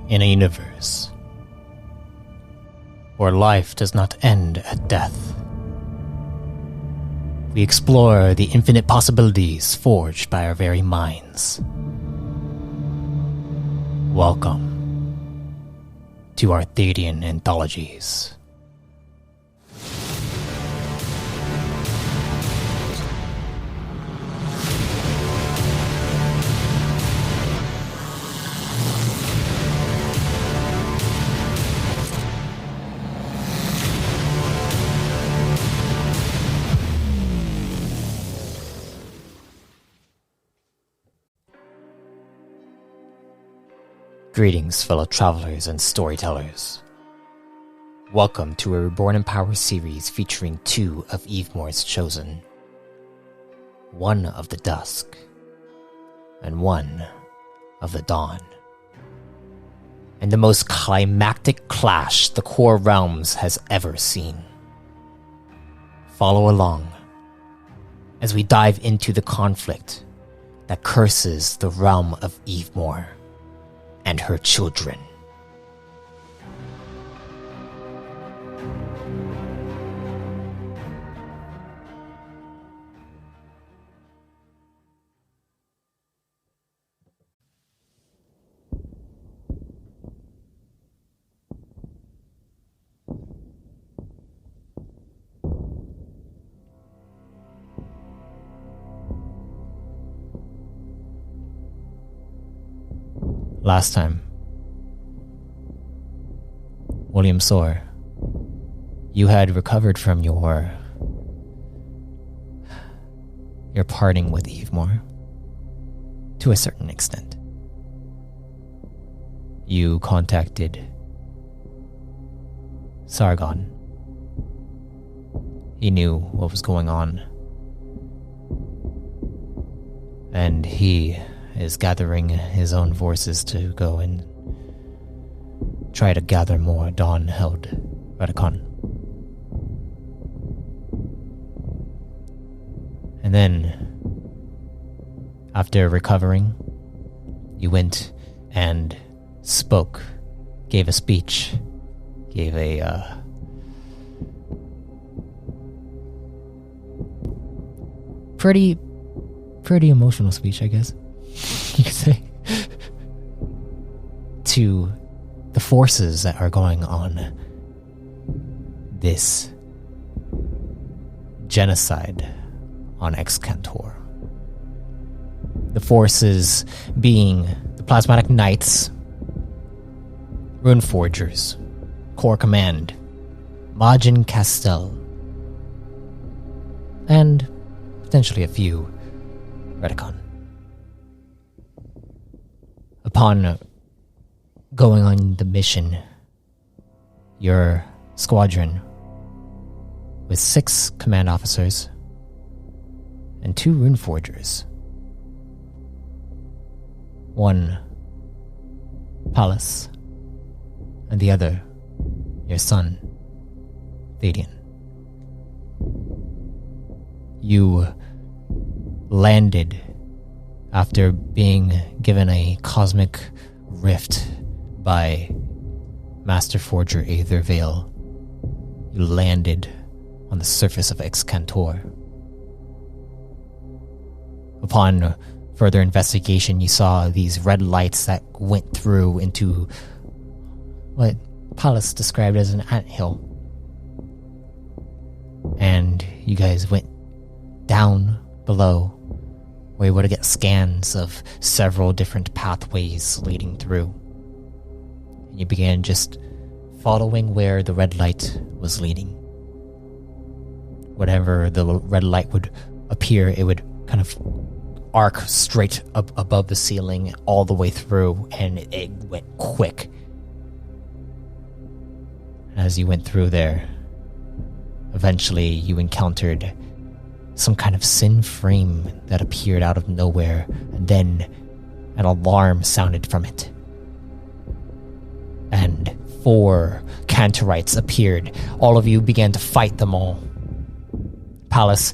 In a universe where life does not end at death, we explore the infinite possibilities forged by our very minds. Welcome to Arthadian Anthologies. Greetings, fellow travelers and storytellers. Welcome to a Reborn in Power series featuring two of Evemore's chosen. One of the Dusk, and one of the Dawn. And the most climactic clash the Core Realms has ever seen. Follow along as we dive into the conflict that curses the realm of Evemore and her children. Last time, William Soar, you had recovered from your parting with Evemore to a certain extent. You contacted Sargon. He knew what was going on, and he is gathering his own forces to go and try to gather more Dawn-held Redicon. And then, after recovering, you went and spoke, gave a speech, gave a pretty emotional speech, I guess you could say, to the forces that are going on this genocide on Excantor. The forces being the Plasmatic Knights, Rune Forgers, Core Command, Majin Castel, and potentially a few Redicon. Upon going on the mission, your squadron, with 6 command officers and 2 rune forgers, 1 Pallas, and the other your son, Thadian. You landed after being given a cosmic rift by Master Forger Aether Vale. You landed on the surface of Excantor. Upon further investigation, you saw these red lights that went through into what Pallas described as an anthill. And you guys went down below, were able to get scans of several different pathways leading through. And you began just following where the red light was leading. Whatever the red light would appear, it would kind of arc straight up above the ceiling all the way through, and it went quick. As you went through there, eventually you encountered some kind of sin frame that appeared out of nowhere, and then an alarm sounded from it. And 4 Cantorites appeared. All of you began to fight them all. Pallas,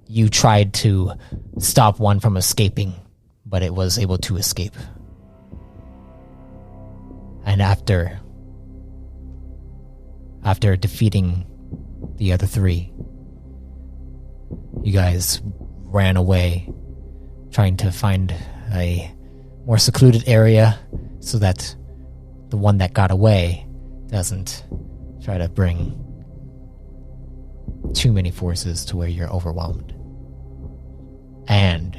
you tried to stop one from escaping, but it was able to escape. And And after defeating the other three, you guys ran away, trying to find a more secluded area so that the one that got away doesn't try to bring too many forces to where you're overwhelmed. And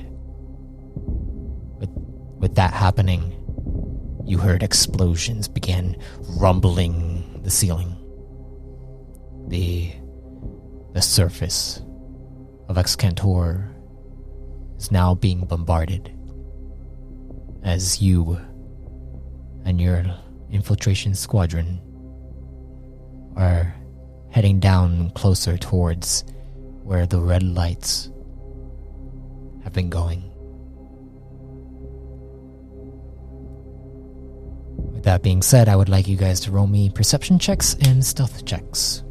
with that happening, you heard explosions begin rumbling the ceiling. The surface of Excantor is now being bombarded as you and your infiltration squadron are heading down closer towards where the red lights have been going. With that being said, I would like you guys to roll me perception checks and stealth checks.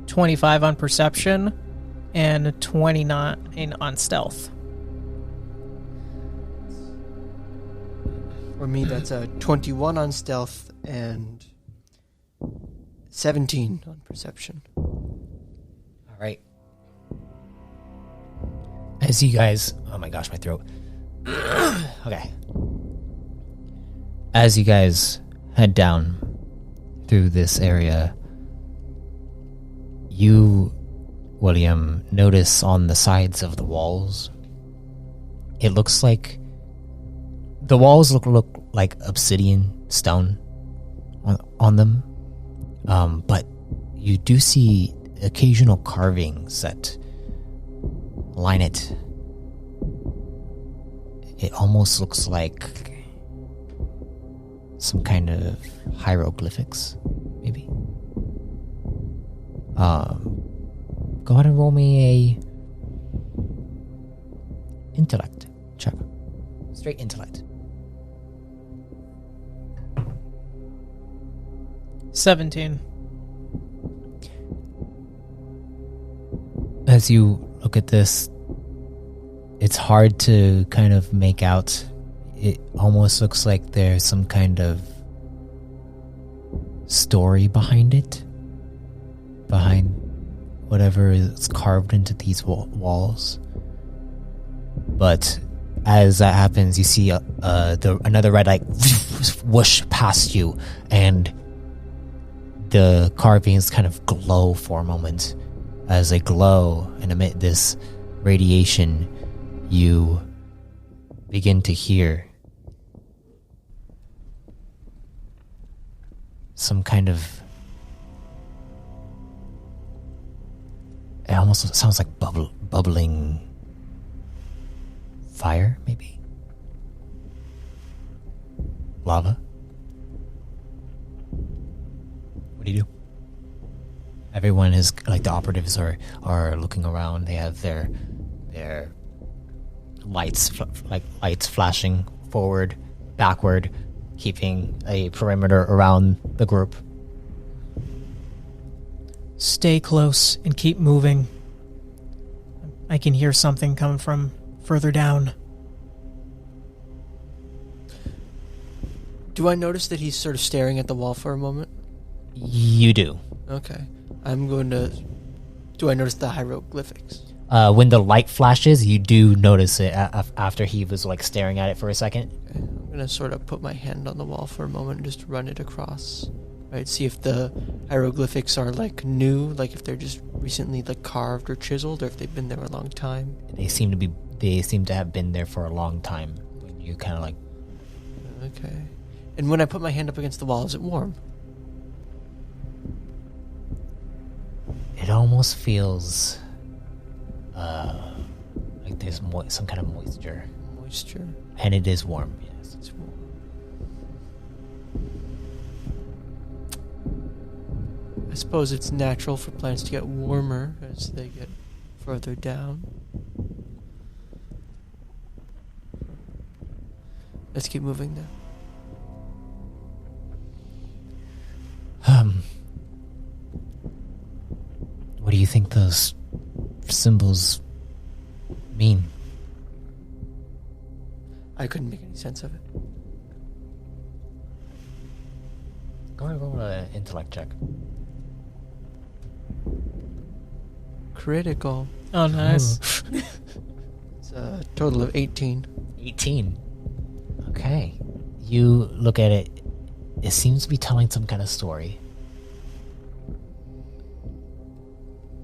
$25 on perception and $29 on stealth. For me, that's a 21 on stealth and 17 on perception. All right. As you guys... Oh my gosh, my throat. Okay. As you guys head down through this area, you, William, notice on the sides of the walls, it looks like the walls look like obsidian stone on them, but you do see occasional carvings that line it. It almost looks like some kind of hieroglyphics, maybe. Go ahead and roll me a intellect check. Straight intellect. 17. As you look at this, it's hard to kind of make out. It almost looks like there's some kind of story behind it. Behind whatever is carved into these walls. But as that happens, you see another red light whoosh past you, and the carvings kind of glow for a moment. As they glow and emit this radiation, you begin to hear some kind of... It almost sounds like bubbling fire, maybe? Lava? What do you do? Everyone is, like, the operatives are looking around. They have their lights, lights flashing forward, backward, keeping a perimeter around the group. Stay close and keep moving. I can hear something coming from further down. Do I notice that he's sort of staring at the wall for a moment? You do. Okay. I'm going to... Do I notice the hieroglyphics? When the light flashes, you do notice it after he was, like, staring at it for a second. Okay. I'm going to sort of put my hand on the wall for a moment and just run it across. Right, see if the hieroglyphics are, like, new, like if they're just recently, like, carved or chiseled, or if they've been there a long time. They seem to have been there for a long time. When you kind of, like... Okay. And when I put my hand up against the wall, is it warm? It almost feels like there's some kind of moisture. Moisture. And it is warm, yes. It's warm. I suppose it's natural for plants to get warmer as they get further down. Let's keep moving now. those symbols mean? I couldn't make any sense of it. Go ahead and roll an intellect check. Critical. Oh, nice. It's a total of 18. 18. Okay. You look at it. It seems to be telling some kind of story.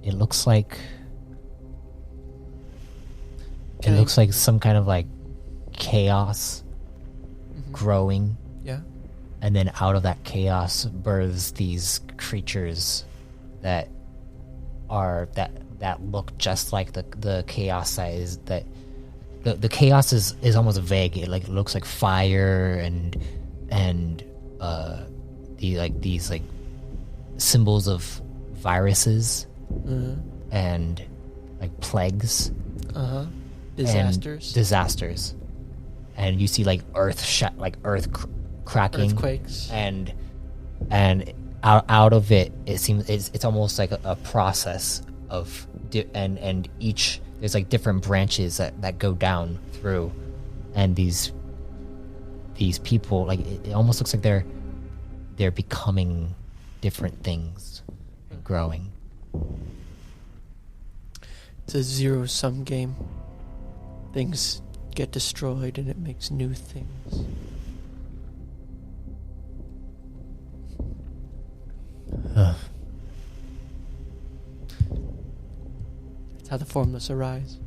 It looks like... Can it I- looks like some kind of like chaos growing, Yeah. and then out of that chaos births these creatures that are that look just like the chaos that is that the chaos is almost vague. It like looks like fire and these symbols of viruses and like plagues. Disasters. And you see like earth cracking, Earthquakes. and out of it seems it's almost like a process of and each there's like different branches that go down through, and these people, like it almost looks like they're becoming different things and growing. It's a zero-sum game. Things get destroyed and it makes new things. That's how the formless arise.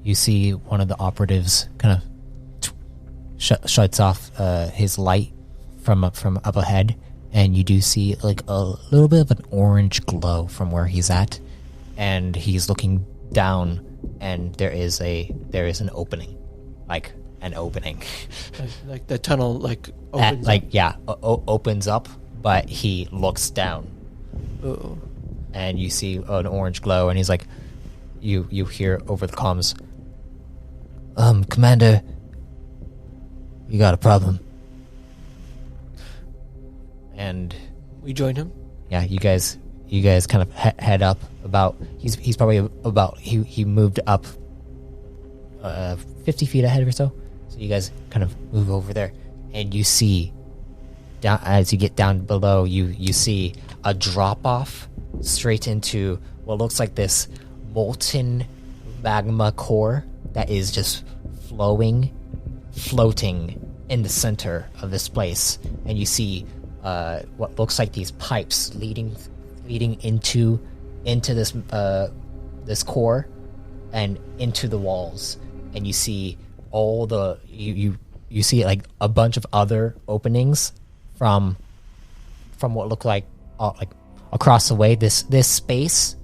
You see one of the operatives kind of shuts off his light from up ahead, and you do see like a little bit of an orange glow from where he's at, and he's looking down, and there is an opening, like an opening. Like the tunnel opens Opens up, but he looks down. Uh-oh. And you see an orange glow, and he's like, you hear over the comms, Commander, you got a problem. And We join him. yeah, you guys kind of head up about, he's probably about, he moved up 50 feet ahead or so you guys kind of move over there, and you see down, as you get down below, you see a drop off straight into what looks like this molten magma core that is just floating in the center of this place, and you see what looks like these pipes leading into this this core and into the walls, and you see all the you see like a bunch of other openings from what look like across the way. This space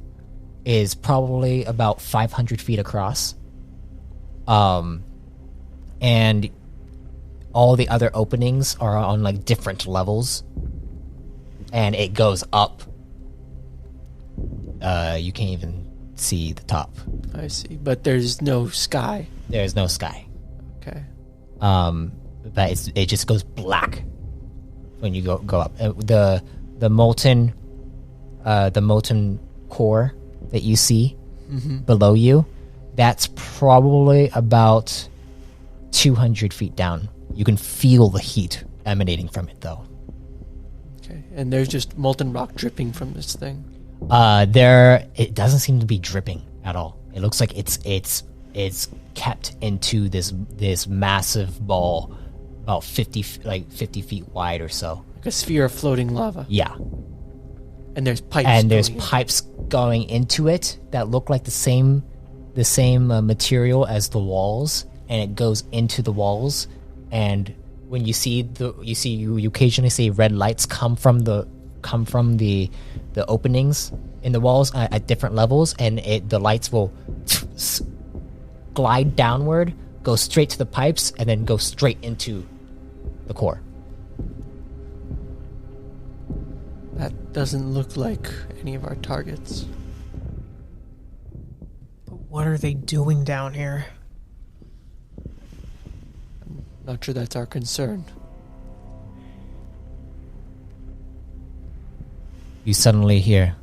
is probably about 500 feet across, and all the other openings are on like different levels, and it goes up. You can't even see the top. I see, but there's no sky. There's no sky. Okay. But it just goes black when you go up. The molten core that you see below you, that's probably about 200 feet down. You can feel the heat emanating from it, though. Okay, and there's just molten rock dripping from this thing. It doesn't seem to be dripping at all. It looks like it's kept into this massive ball, about 50 feet wide or so. Like a sphere of floating lava. Yeah. And there's pipes. And there's going in. pipes going into it that look like the same material as the walls, and it goes into the walls. And when you occasionally see red lights come from the openings in the walls at different levels, and the lights will glide downward, go straight to the pipes, and then go straight into the core. That doesn't look like any of our targets. But what are they doing down here? Not sure that's our concern. You suddenly hear,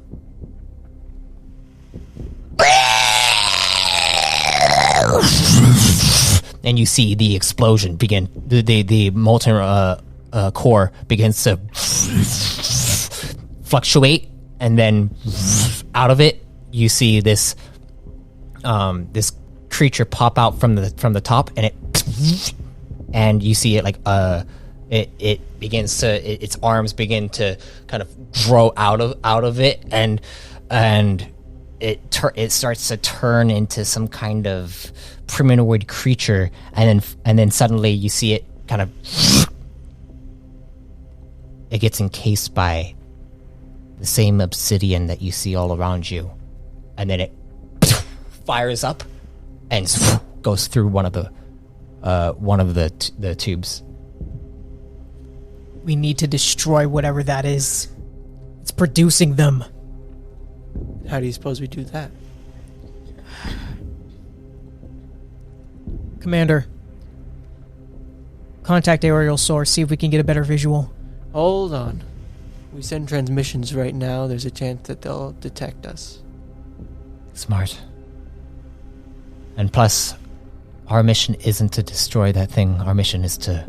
and you see the explosion begin. The molten core begins to fluctuate, and then out of it, you see this creature pop out from the top, and you see it like it begins to its arms begin to kind of grow out of it, and it starts to turn into some kind of priminoid creature, and then suddenly you see it kind of it gets encased by the same obsidian that you see all around you, and then it fires up and goes through one of the tubes. We need to destroy whatever that is. It's producing them. How do you suppose we do that? Commander, contact aerial source, see if we can get a better visual. Hold on. We send transmissions right now. There's a chance that they'll detect us. Smart. And plus, our mission isn't to destroy that thing. Our mission is to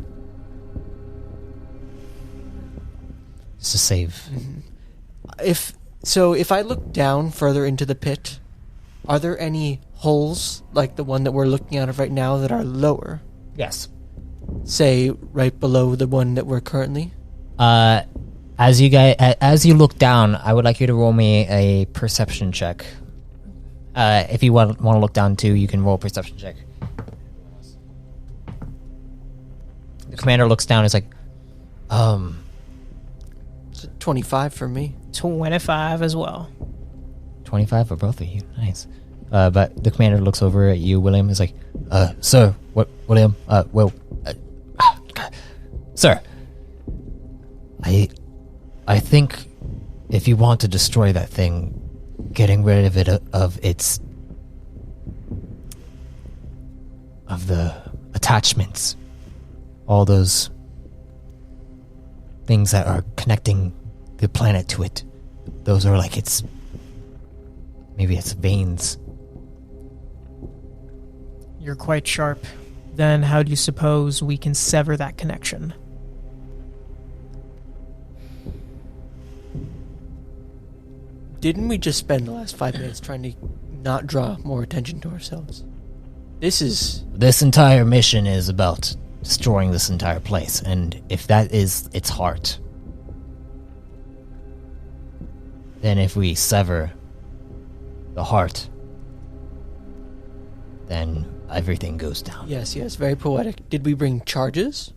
save. Mm-hmm. If I look down further into the pit, are there any holes like the one that we're looking at right now that are lower? Yes. Say right below the one that we're currently? As you look down, I would like you to roll me a perception check. If you want to look down too, you can roll a perception check. The commander looks down and is like, It's a 25 for me. 25 as well. 25 for both of you. Nice. But the commander looks over at you, William, is like, sir, what, William, sir, I think if you want to destroy that thing, getting rid of it, of the attachments, all those things that are connecting the planet to it, those are like maybe it's veins. You're quite sharp. Then how do you suppose we can sever that connection? Didn't we just spend the last 5 minutes trying to not draw more attention to ourselves? This entire mission is about destroying this entire place, and if that is its heart, then if we sever the heart, then everything goes down. Yes, very poetic. Did we bring charges?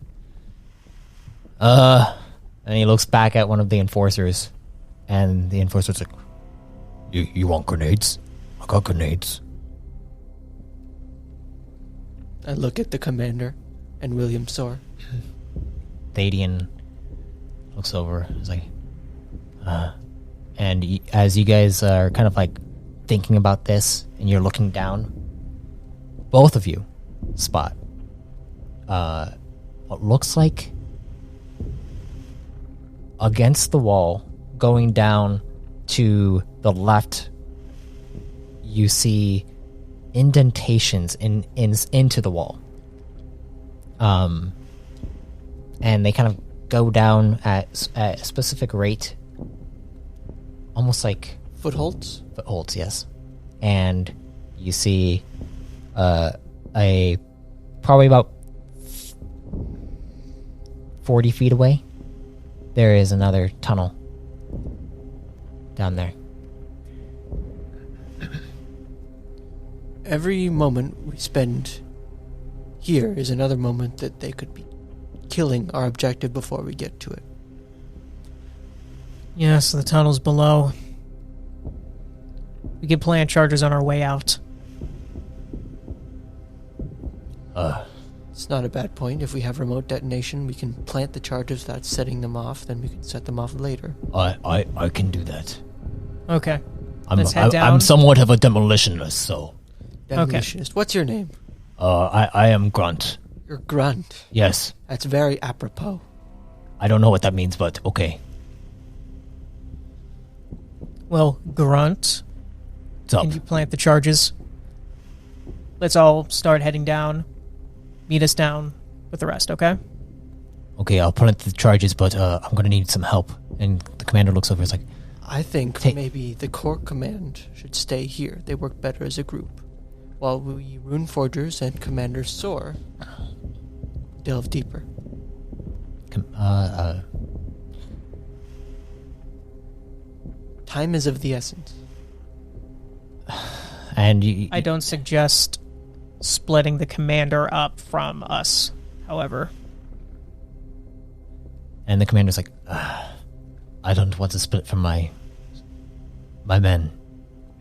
And he looks back at one of the enforcers, and the enforcer's like, You want grenades? I got grenades. I look at the commander and William Soar. Thadian looks over. He's like, and as you guys are kind of like thinking about this, and you're looking down, both of you spot what looks like against the wall, going down to the left. You see indentations into the wall, and they kind of go down at a specific rate, almost like Footholds? Footholds, yes. And you see a probably about 40 feet away, there is another tunnel down there. Every moment we spend here is another moment that they could be killing our objective before we get to it. Yes, the tunnel's below. We can plant charges on our way out. It's not a bad point. If we have remote detonation, we can plant the charges without setting them off, then we can set them off later. I can do that. Okay. Let's head down. I'm somewhat of a demolitionist, so. Demolitionist. What's your name? I am Grunt. You're Grunt. Yes. That's very apropos. I don't know what that means, but okay. Well, Grunt, What's up? can you plant the charges? Let's all start heading down. meet us down with the rest, okay? Okay, I'll put into the charges, but I'm gonna need some help. And the commander looks over. He's like, I think maybe the core command should stay here. They work better as a group. While we Rune Forgers and Commander Soar delve deeper. Time is of the essence. And I don't suggest splitting the commander up from us, however. And the commander's like, I don't want to split from my men,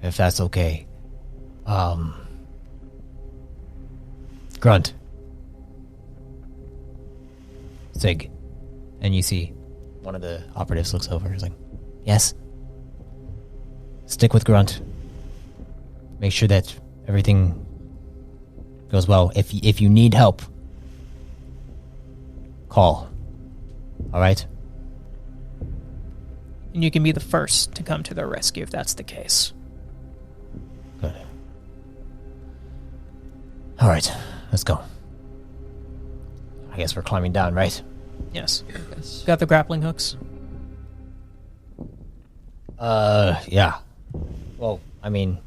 if that's okay. Grunt. Sig. And you see one of the operatives looks over. He's like, yes? Stick with Grunt. Make sure that everything goes well. If you need help, call. All right? And you can be the first to come to their rescue if that's the case. Good. All right, let's go. I guess we're climbing down, right? Yes. Yes. Got the grappling hooks? Yeah. Well, I mean,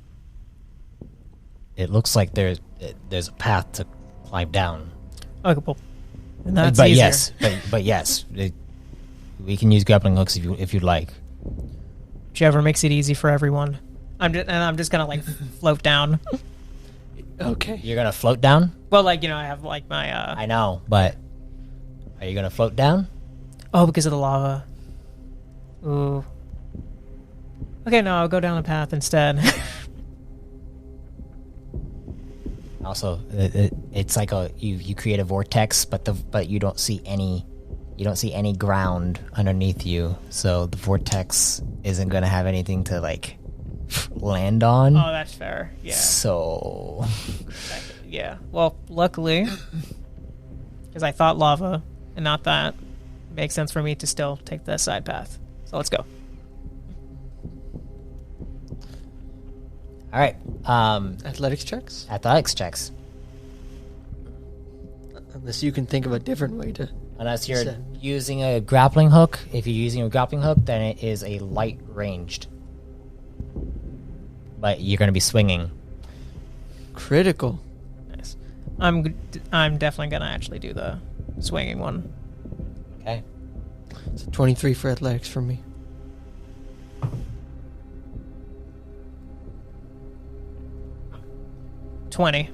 it looks like there's a path to climb down. Okay, well, and that's but easier. yes, but yes, we can use grappling hooks if you'd like. Whichever makes it easy for everyone. I'm just gonna like float down. Okay. You're gonna float down? Well, like, I have like my I know, but are you gonna float down? Oh, because of the lava. Ooh. Okay, no, I'll go down the path instead. Also, it's like you create a vortex, but you don't see any ground underneath you, so the vortex isn't gonna have anything to like land on. Oh, that's fair. Yeah. So, Yeah. Well, luckily, because I thought lava and not that, it makes sense for me to still take the side path. So let's go. all right. Athletics checks? Athletics checks. Unless you can think of a different way to... Unless you're using a grappling hook. If you're using a grappling hook, then it is a light ranged. But you're going to be swinging. Critical. Nice. I'm definitely gonna actually do the swinging one. Okay. It's a 23 for athletics for me. 20.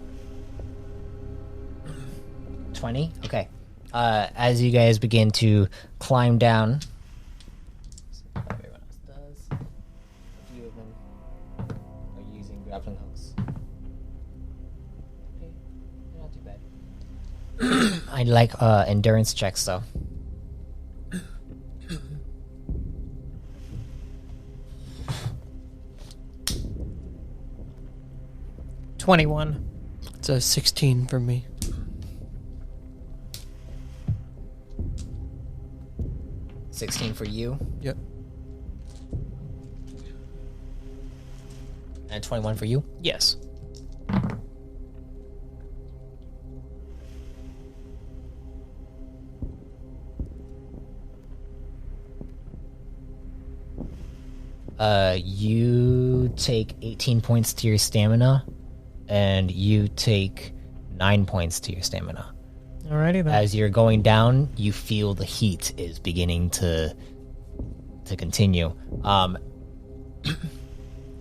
20? Okay. As you guys begin to climb down... Everyone else does. A few of them are using grappling hooks. Okay. Not too bad. I like endurance checks, though. $21. It's a 16 for me. $16 for you. Yep. And 21 for you. Yes. You take 18 points to your stamina, and you take 9 points to your stamina. Alrighty then. As you're going down, you feel the heat is beginning to continue.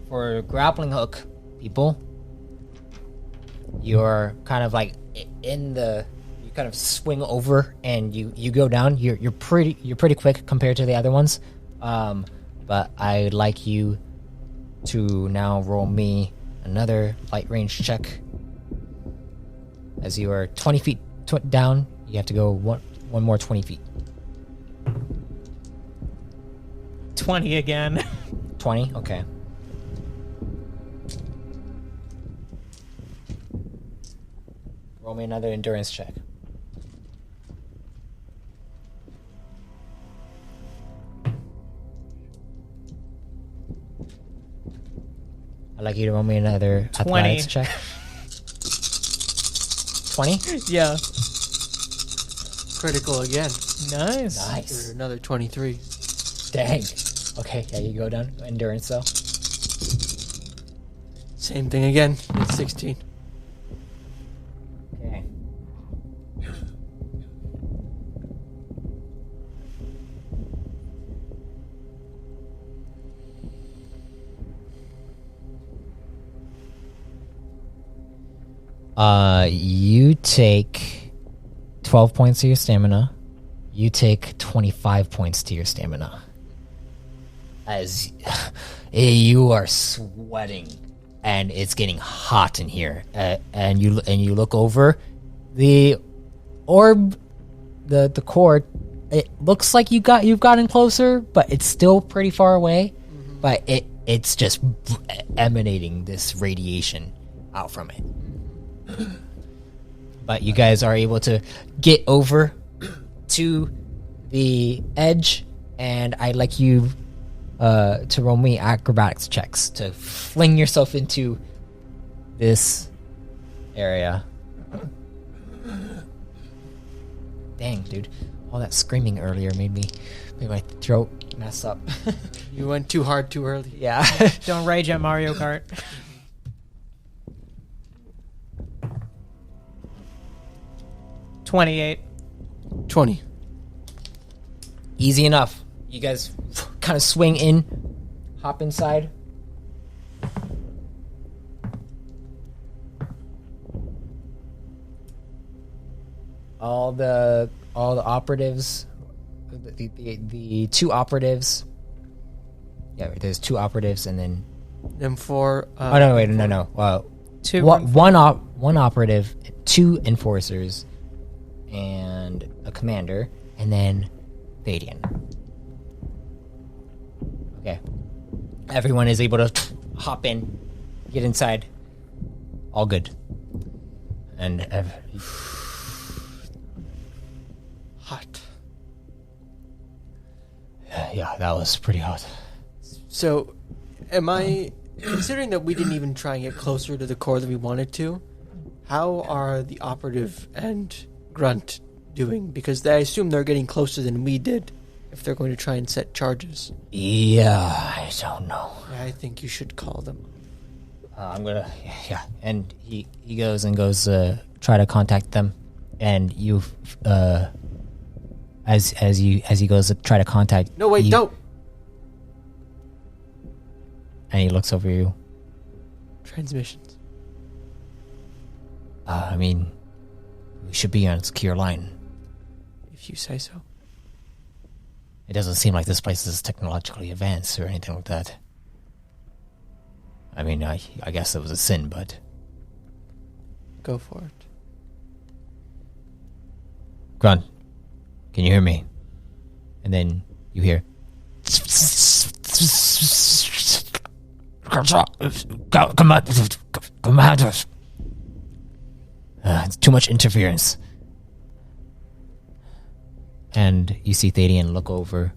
For grappling hook people, you're kind of like you kind of swing over and you go down. You're pretty quick compared to the other ones. But I'd like you to now roll me another light range check. As you are 20 feet down, you have to go one more 20 feet. 20 again. 20? Okay. Roll me another endurance check. I'd like you to roll me another 20. athletics check. 20? Yeah. Critical again. Nice. Nice. For another 23. Dang. Okay, yeah, you go down. Endurance, though. Same thing again. It's 16. Okay. You take 12 points to your stamina. You take 25 points to your stamina. As you are sweating, and it's getting hot in here. And you look over the orb, the core. It looks like you've gotten closer, but it's still pretty far away. Mm-hmm. But it's just emanating this radiation out from it. But you guys are able to get over to the edge, and I'd like you to roll me acrobatics checks to fling yourself into this area. Dang, dude. All that screaming earlier made my throat mess up. You went too hard too early. Yeah. Don't rage at Mario Kart. 28. 20. Easy enough. You guys kind of swing in, hop inside. All the operatives, the two operatives. Yeah, there's two operatives, and then. Them four. Oh no! Wait, no. Two. One operative, two enforcers, and a commander, and then Thadian. Okay. Everyone is able to hop in, get inside. All good. And Hot. yeah, that was pretty hot. So, am I considering that we didn't even try and get closer to the core than we wanted to? How are the operative and Grunt doing? Because I assume they're getting closer than we did if they're going to try and set charges. Yeah, I don't know. I think you should call them. I'm gonna, yeah. And he goes try to contact them, and you, as he goes to try to contact. No, wait, don't. And he looks over you. Transmissions. I mean, we should be on a secure line. If you say so. It doesn't seem like this place is technologically advanced or anything like that. I mean, I guess it was a sin, but... Go for it. Grunt, can you hear me? And then you hear... Commanders. It's too much interference. And you see Thadian look over.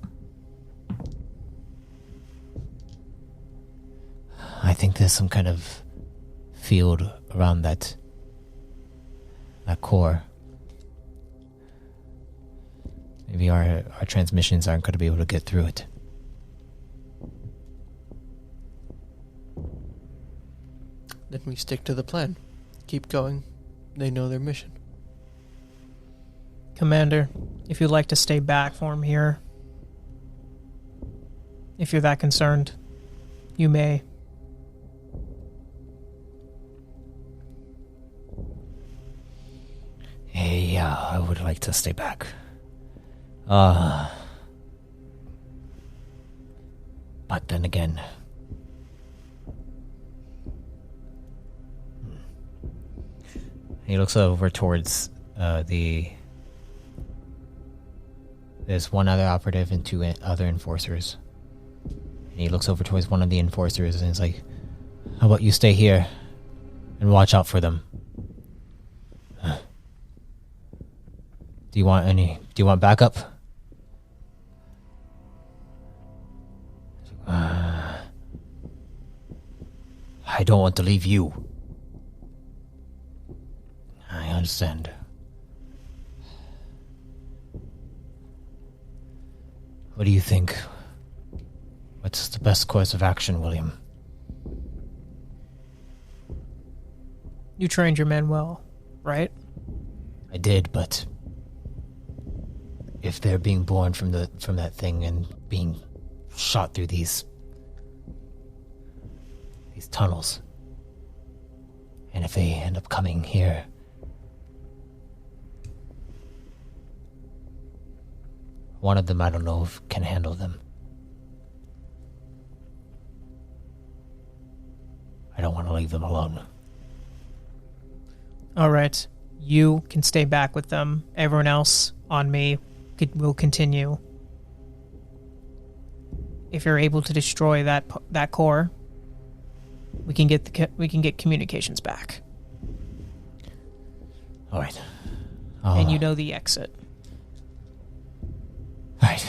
I think there's some kind of field around that core. Maybe our transmissions aren't going to be able to get through it. Then we stick to the plan. Keep going. They know their mission. Commander, if you'd like to stay back from here, if you're that concerned, you may. Yeah, I would like to stay back. But then again... He looks over towards There's one other operative and two other enforcers. And he looks over towards one of the enforcers and he's like, how about you stay here and watch out for them? Do you want backup? I don't want to leave you. I understand. What do you think? What's the best course of action, William? You trained your men well, right? I did, but if they're being born from that thing and being shot through these tunnels, and if they end up coming here, one of them I don't know if can handle them. I don't want to leave them alone. All right. You can stay back with them. Everyone else on me will continue. If you're able to destroy that core, we can get communications back. All right. And you know the exit. All right.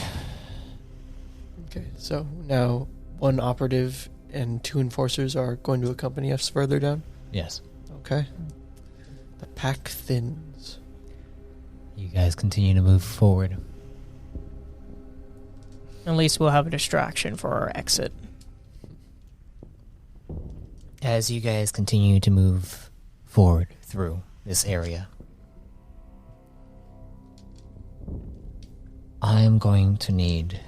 Okay, so now one operative and 2 enforcers are going to accompany us further down? Yes. Okay. The pack thins. You guys continue to move forward. At least we'll have a distraction for our exit. As you guys continue to move forward through this area, I'm going to need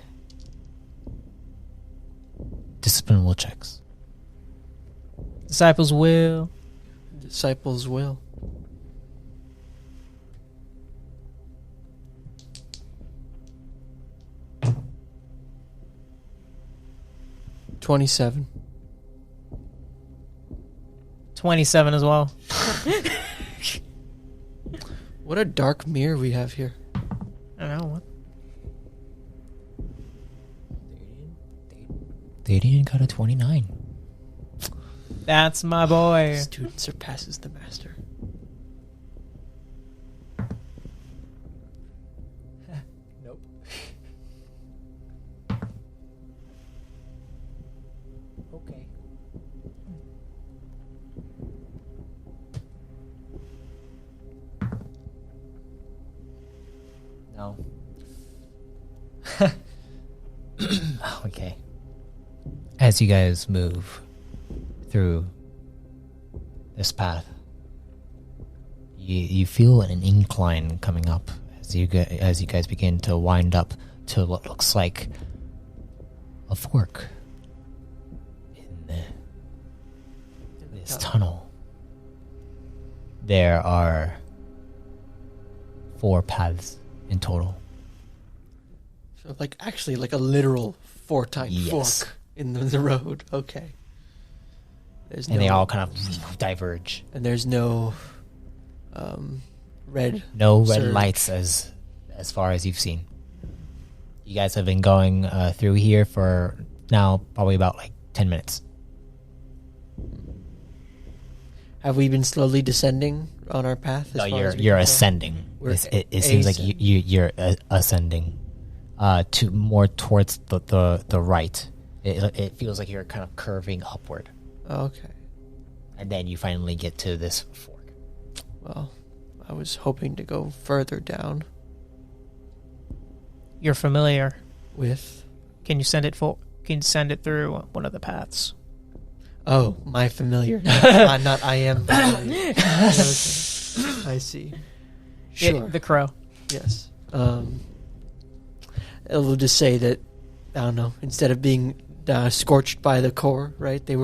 discipline will checks. Disciples will. Disciples will. $27. 27 as well. What a dark mirror we have here. I don't know what. They didn't got a 29. That's my boy. Student surpasses the master. Nope. Okay. No. Okay. As you guys move through this path, you feel an incline coming up as you guys begin to wind up to what looks like a fork in this tunnel. There are 4 paths in total. So actually like a literal 4-time Yes. fork in the road. Okay. They all kind of diverge. And there's no red. No red surge. lights as far as you've seen. You guys have been going through here for now probably about 10 minutes. Have we been slowly descending on our path? No, you're ascending. It seems like you're ascending to more towards the right. It feels like you're kind of curving upward. Okay. And then you finally get to this fork. Well, I was hoping to go further down You're familiar. with... Can you send it through one of the paths? Oh, my familiar. Not I am familiar. Okay. I see. Sure. The crow. Yes. It'll just say that, I don't know, instead of being scorched by the core, right? They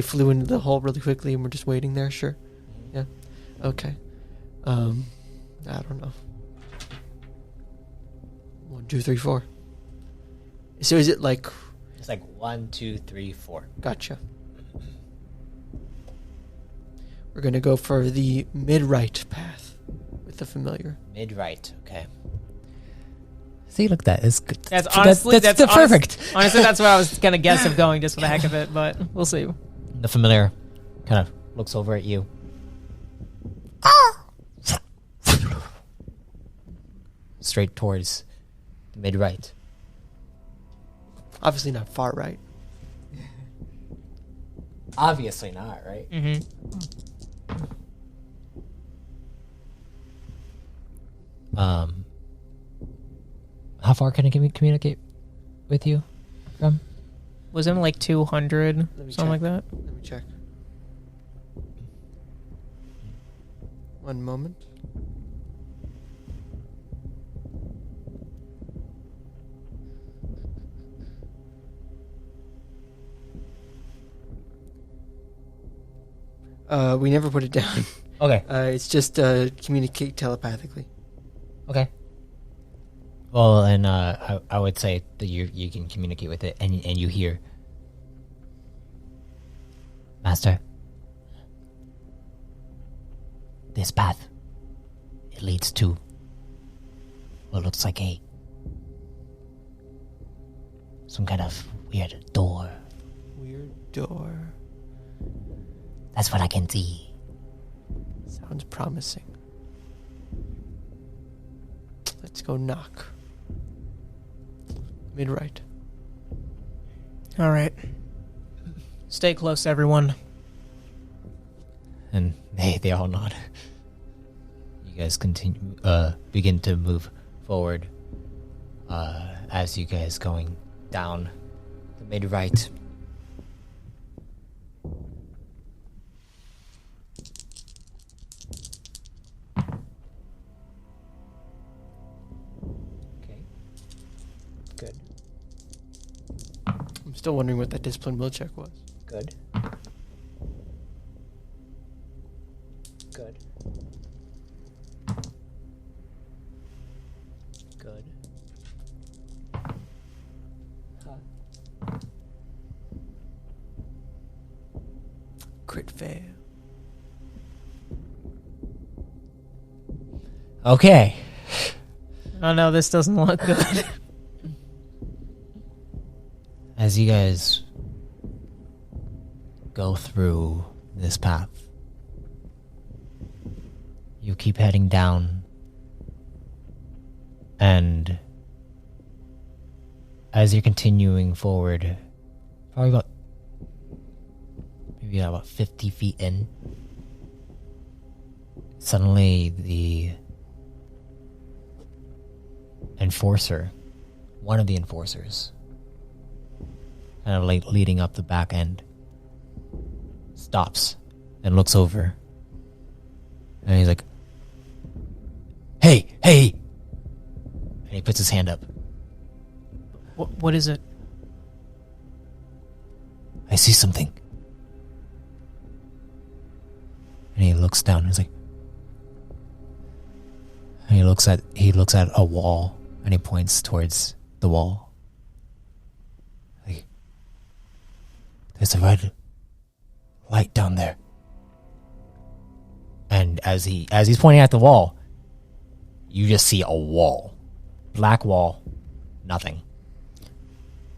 flew into the hole really quickly and we're just waiting there, sure. Yeah. Okay. I don't know. 1, 2, 3, 4. So is it like... It's like 1, 2, 3, 4. Gotcha. We're going to go for the mid-right path with the familiar. Mid-right, okay. See, look, that is good. That's honestly that's perfect. Honestly, that's what I was gonna guess of going just for the heck of it, but we'll see. The familiar kind of looks over at you. Straight towards the mid-right. Obviously not far right. Obviously not, right? Mm-hmm. How far can I communicate with you from? Wasn't it like 200, something check. like that? Let me check. One moment. We never put it down. Okay. It's just communicate telepathically. Okay. Well, and I would say that you can communicate with it, and you hear, Master, this path, it leads to what looks like some kind of weird door. Weird door. That's what I can see. Sounds promising. Let's go knock. Mid-right. All right. Stay close, everyone. And they all nod. You guys begin to move forward as you guys going down the mid-right. Okay. Good. I'm still wondering what that discipline will check was. Good. Good. Good. Crit fail. Okay. Oh no, this doesn't look good. As you guys go through this path, you keep heading down, and as you're continuing forward, probably about 50 feet in, suddenly the enforcer, one of the enforcers, kind of like leading up the back end, stops and looks over, and he's like, hey, and he puts his hand up. What is it? I see something. And he looks down and he's like, and he looks at a wall, and he points towards the wall. Like, there's a red light down there. And as he's pointing at the wall, you just see a wall. Black wall. Nothing.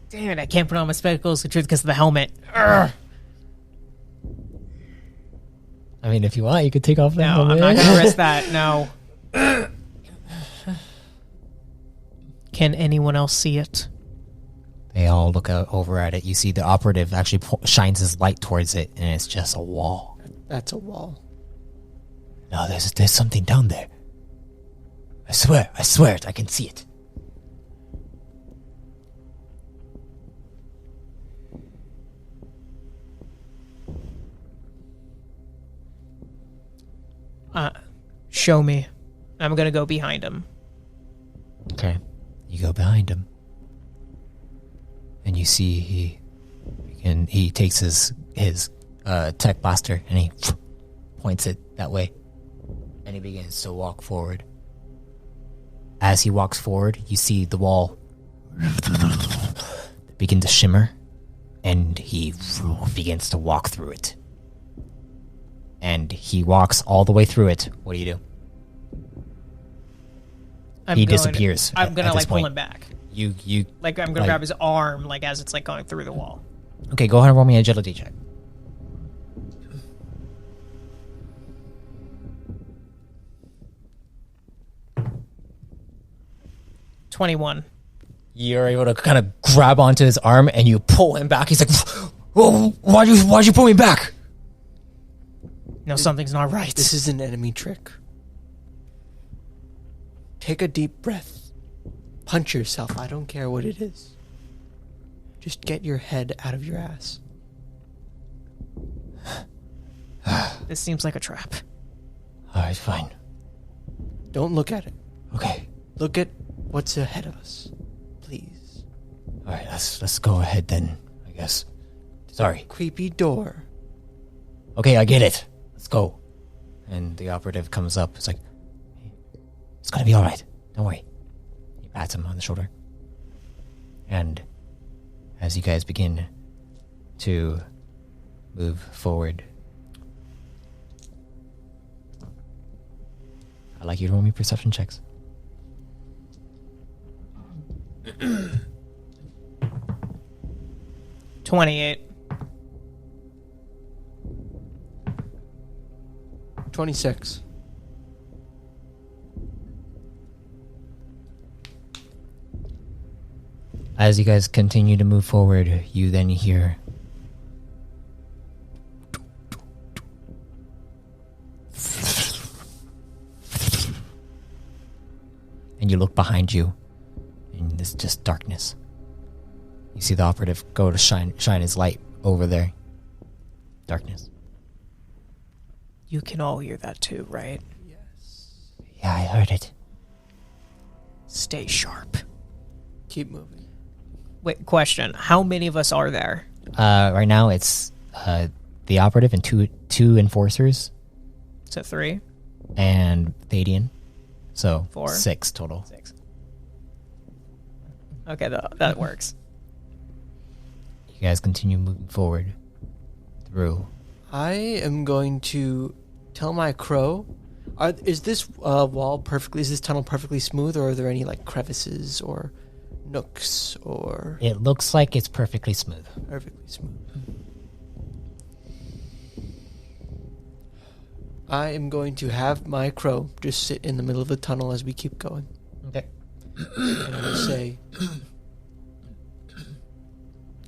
Damn it, I can't put on my spectacles because of the helmet. Urgh. I mean, if you want, you could take off the No, helmet. I'm not going to risk that, no. Can anyone else see it? They all look over at it. You see the operative actually shines his light towards it, and it's just a wall. That's a wall. No, there's something down there. I swear it. I can see it. Show me. I'm going to go behind him. Okay. You go behind him. And you see he takes his tech blaster and he points it that way. And he begins to walk forward. As he walks forward, you see the wall begin to shimmer, and he begins to walk through it. And he walks all the way through it. What do you do? He disappears. I'm going to like pull point. him back. You Like I'm going to grab his arm like as it's like going through the wall. Okay, go ahead and roll me an agility check. $21. You're able to kind of grab onto his arm and you pull him back. He's like, "Whoa, why'd you pull me back?" No, something's not right. This is an enemy trick. take a deep breath. Punch yourself. I don't care what it is. Just get your head out of your ass. This seems like a trap. Alright, fine. Don't look at it. Okay. Look at what's ahead of us. Please. Alright, let's go ahead then, I guess. Sorry. Creepy door. Okay, I get it. Let's go. And the operative comes up. It's like, hey, it's gonna be alright. Don't worry. He pats him on the shoulder. And as you guys begin to move forward, I'd like you to roll me perception checks. 28. 26. As you guys continue to move forward, you then hear and you look behind you and there's just darkness. You see the operative go to shine his light over there. Darkness. You can all hear that too, right? Yes. Yeah, I heard it. Stay sharp. Keep moving. Wait, question. How many of us are there? Right now it's the operative and two enforcers So 3? and Thadian. So 4? 6 total. 6. Okay, that works. You guys continue moving forward through. I am going to tell my crow. Is this tunnel perfectly smooth, or are there any like crevices or nooks or It looks like it's perfectly smooth. perfectly smooth? I am going to have my crow just sit in the middle of the tunnel as we keep going. Okay. And I'm going to say,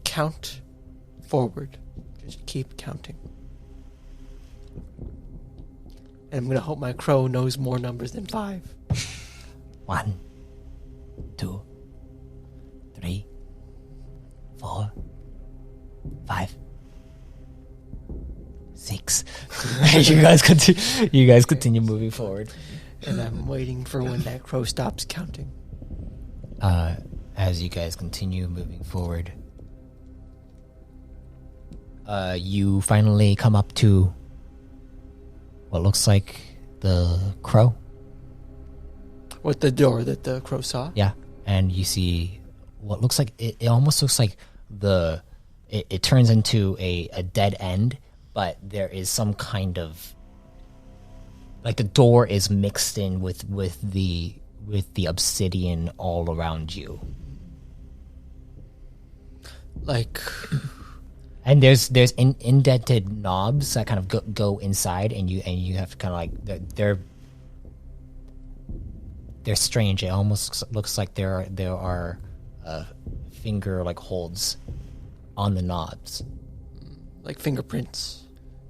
count forward. Just keep counting. And I'm going to hope my crow knows more numbers than 5. 1, 2, 3, 4, 5, 6. You guys continue moving forward. And I'm waiting for when that crow stops counting. As you guys continue moving forward, you finally come up to what looks like the crow. What, the door that the crow saw? Yeah, and you see what looks like it almost looks like it turns into a dead end, but there is some kind of like the door is mixed in with the obsidian all around you. Like, And there's indented knobs that kind of go inside, and you have to kind of like they're strange. It almost looks like there are finger like holds on the knobs. like fingerprints.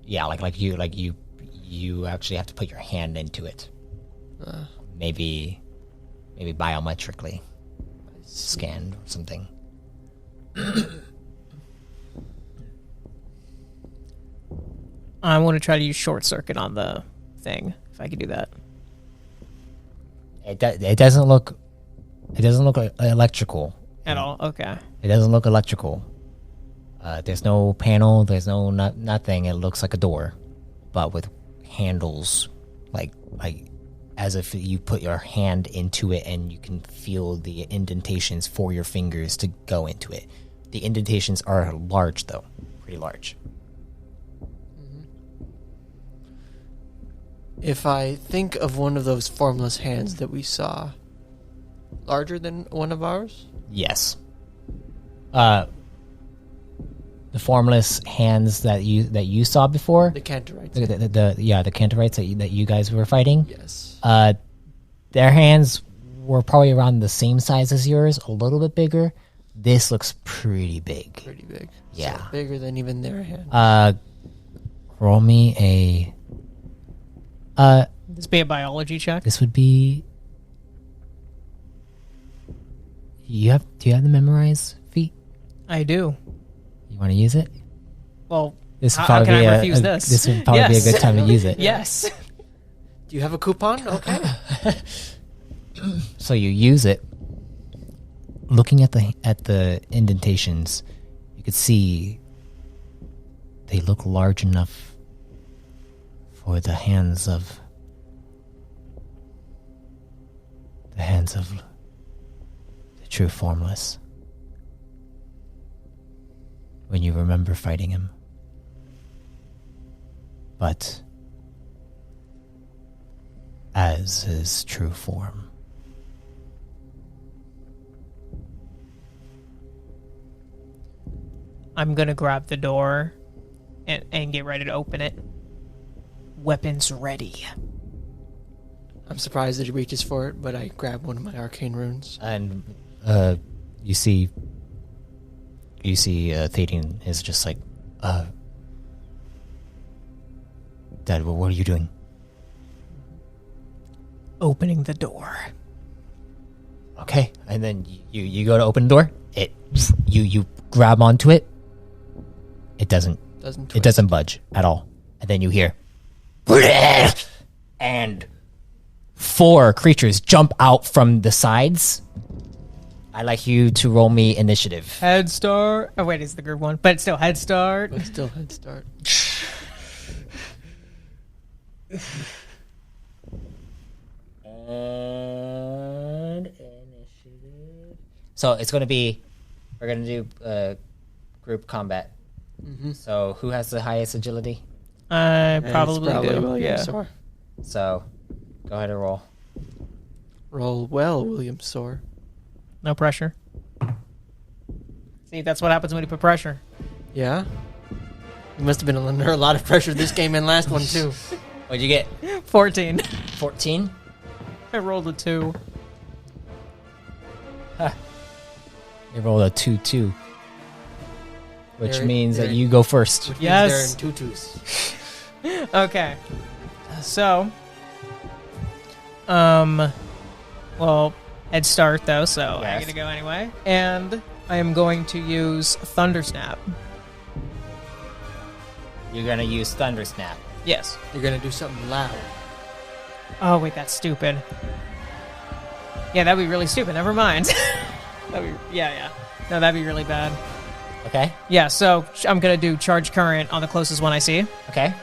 Yeah, like you actually have to put your hand into it. Maybe biometrically scanned or something. I want to try to use short circuit on the thing, if I could do that. It doesn't look electrical At all? Okay. It doesn't look electrical. There's no panel. There's no nothing. It looks like a door, but with handles, like as if you put your hand into it and you can feel the indentations for your fingers to go into it. The indentations are large, though, pretty large. If I think of one of those formless hands that we saw, larger than one of ours? Yes. The formless hands that you saw before. The Cantorites. The Cantorites that you guys were fighting. Yes. Their hands were probably around the same size as yours, a little bit bigger. This looks pretty big. Pretty big. Yeah. So bigger than even their hand. Roll me a. This be a biology check? This would be. Do you have the memorize feat? I do. You want to use it? Well, This would how probably can be I a- refuse a- this? This would probably be a Yes. good time to use it. Yes. Do you have a coupon? Okay. So you use it. Looking at the indentations, you could see they look large enough for the hands of the true formless. When you remember fighting him. But as his true form. I'm gonna grab the door and get ready to open it. Weapons ready. I'm surprised that he reaches for it, but I grab one of my arcane runes. And you see Thadian is just like, Dad, what are you doing? Opening the door. Okay, and then you go to open the door. You grab onto it. It doesn't budge at all. And then you hear, and 4 creatures jump out from the sides. I'd like you to roll me initiative. Head start. Oh wait, it's the group one, but it's still head start. But still head start. And initiative. So it's going to be, we're going to do group combat. Mm-hmm. So who has the highest agility? I probably do. William Yeah. Soar. So go ahead and roll. Roll well, William Soar. No pressure. See, that's what happens when you put pressure. Yeah? You must have been under a lot of pressure this game and last one, too. What'd you get? 14. 14? I rolled a 2. You rolled a 2-2. Which They're- means that they're- you go first. Which Yes. means they're in tutus. Okay. So, well, head start though, so I'm Yes. gonna go anyway. And I am going to use Thunder Snap. You're going to use Thunder Snap. Yes. You're gonna do something loud. Oh wait, that's stupid. Yeah, that'd be really stupid. Never mind. Yeah. No, that'd be really bad. Okay? Yeah, so I'm gonna do Charge Current on the closest one I see. Okay.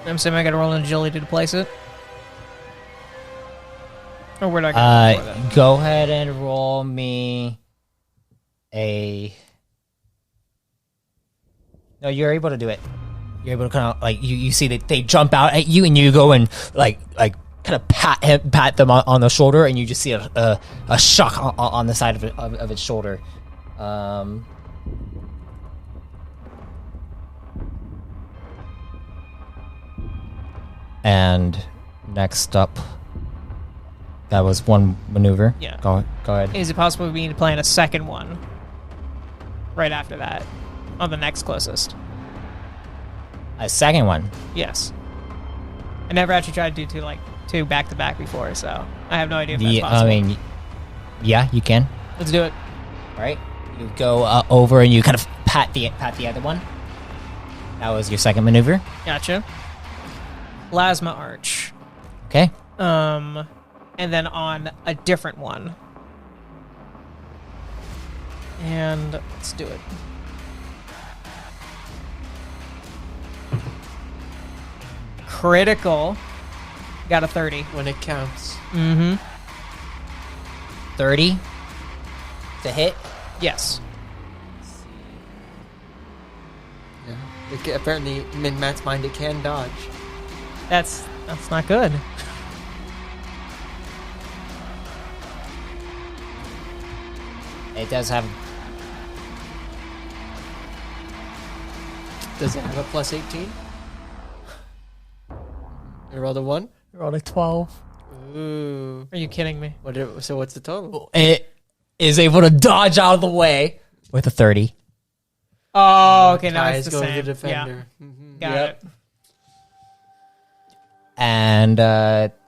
I'm assuming I gotta roll an agility to place it. Or where do I go before that? Go ahead and roll me a... No, you're able to do it. You're able to kind of, like, you see that they jump out at you and you go and, like kind of pat them on the shoulder, and you just see a shock on the side of its shoulder. And next up, that was one maneuver. Yeah. Go ahead. Is it possible for me to plan a second one right after that on the next closest? A second one. Yes. I never actually tried to do two back to back before, so I have no idea if that's possible. I mean, yeah, you can. Let's do it. All right, you go over and you kind of pat the other one. That was your second maneuver. Gotcha. Plasma Arch. Okay. And then on a different one. And let's do it. Critical. Got a 30. When it counts. Mm-hmm. 30 to hit. Yes. Yeah. Apparently, in Matt's mind, it can dodge. That's not good. It does have. Does it have a plus 18? You rolled a 1? Rolled a 12. Ooh. Are you kidding me? So what's the total? It is able to dodge out of the way with a 30. Oh, okay, now it's Ties the go to same. the defender. Yeah, Mhm. got Yep. it. And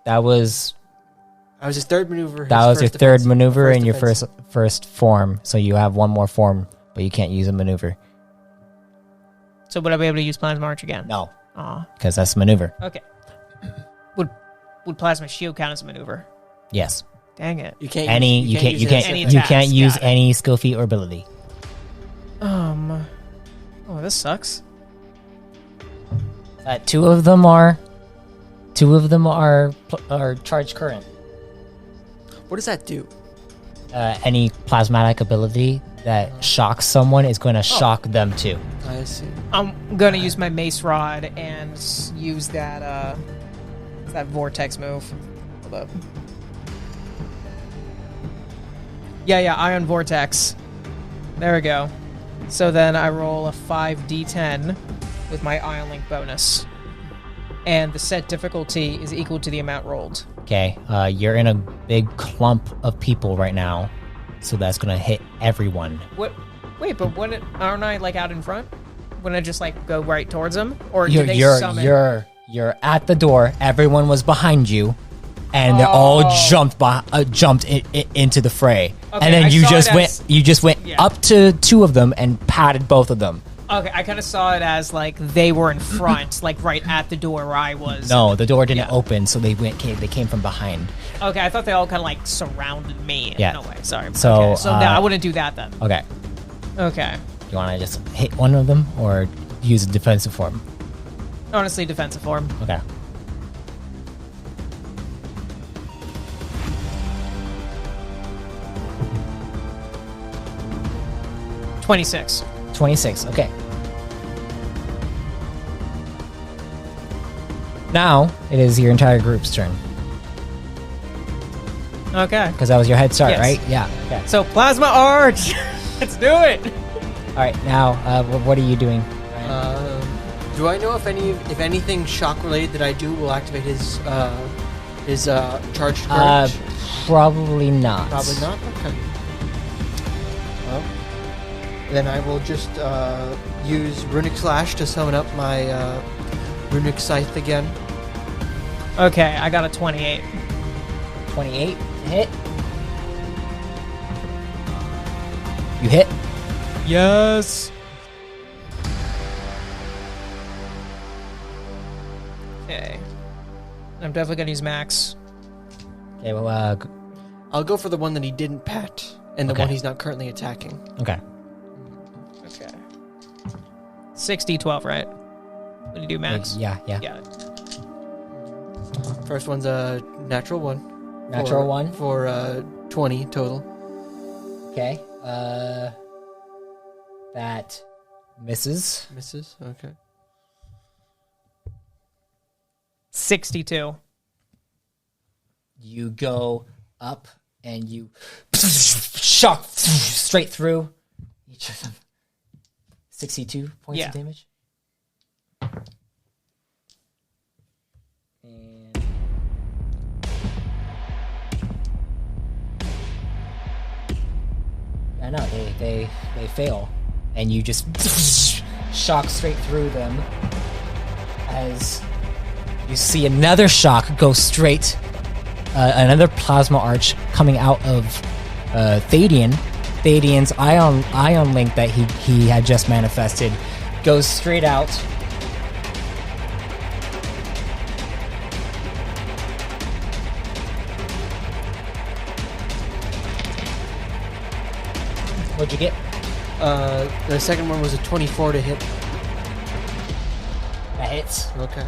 That was was his third maneuver. that was your third maneuver in your defensive. first form. So you have one more form, but you can't use a maneuver. So would I be able to use Plasma Arch again? No, Aw. because that's a maneuver. Okay. Would Plasma Shield count as a maneuver? Yes. Dang it. You can't. You can't Any you attacks, can't use got it. any skill feat or ability. Oh, this sucks. Two of them are charged current. What does that do? Any plasmatic ability that shocks someone is going to shock them too. I see. I'm gonna use my Mace Rod and use that Vortex move. Hold up. Yeah, Ion Vortex. There we go. So then I roll a 5d10 with my Ion Link bonus. And the set difficulty is equal to the amount rolled. Okay, you're in a big clump of people right now, so that's going to hit everyone. What? Wait, but aren't I like out in front? Wouldn't I just like go right towards them? Or do You're they you're summon? you're at the door. Everyone was behind you, and they all jumped into the fray. Okay, and then I you saw just it went as- you just went Yeah. up to two of them and patted both of them. Okay, I kind of saw it as like they were in front, like right at the door where I was. No, the door didn't Yeah. open, so they came from behind. Okay, I thought they all kind of like surrounded me. Yeah. In a way. Sorry. So, okay. So no, I wouldn't do that then. Okay, Okay. you want to just hit one of them or use a defensive form? Honestly, defensive form. Okay. $26. 26. Okay. Now it is your entire group's turn Okay. because that was your head start, Yes. right? Yeah. Okay. So Plasma Arch. Let's do it. All right. Now, what are you doing? Do I know if anything shock related that I do will activate his charged courage? Probably not. Probably not. Okay. Well, then I will just use Runic Slash to summon up my Runic Scythe again. Okay, I got a 28. 28 hit. You hit. Yes. Okay. I'm definitely gonna use Max. Okay. Well. I'll go for the one that he didn't pat, and the Okay. one he's not currently attacking. Okay. Okay. 6d12, right? What do you do, Max? Yeah. Yeah. First one's a natural one. Natural one. For 20 total. Okay. That misses. Misses. Okay. 62. You go up and you shock straight through each of them. 62 points Yeah. of damage. And I know they fail, and you just shock straight through them as you see another shock go straight. Another plasma arch coming out of Thadian. Thadian's ion link that he had just manifested goes straight out. What'd you get? The second one was a 24 to hit. That hits. Okay.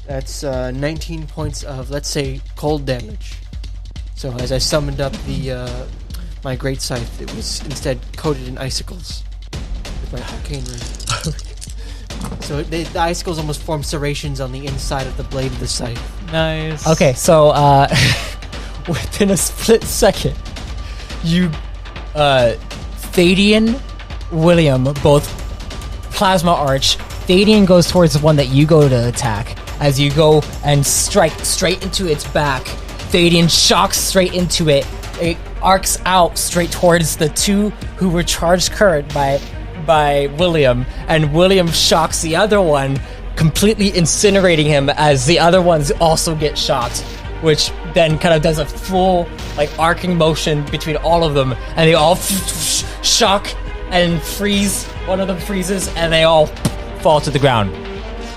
That's 19 points of, let's say, cold damage. So as I summoned up the my great scythe, it was instead coated in icicles with my arcane ring. So the icicles almost form serrations on the inside of the blade of the scythe. Nice. Okay, so within a split second, you Thadian, William, both plasma arch. Thadian goes towards the one that you go to attack. As you go and strike straight into its back, Thadian shocks straight into it. It arcs out straight towards the two who were charged current by William, and William shocks the other one completely incinerating him as the other ones also get shocked, which then kind of does a full like arcing motion between all of them, and they all shock and freeze. One of them freezes, and they all fall to the ground,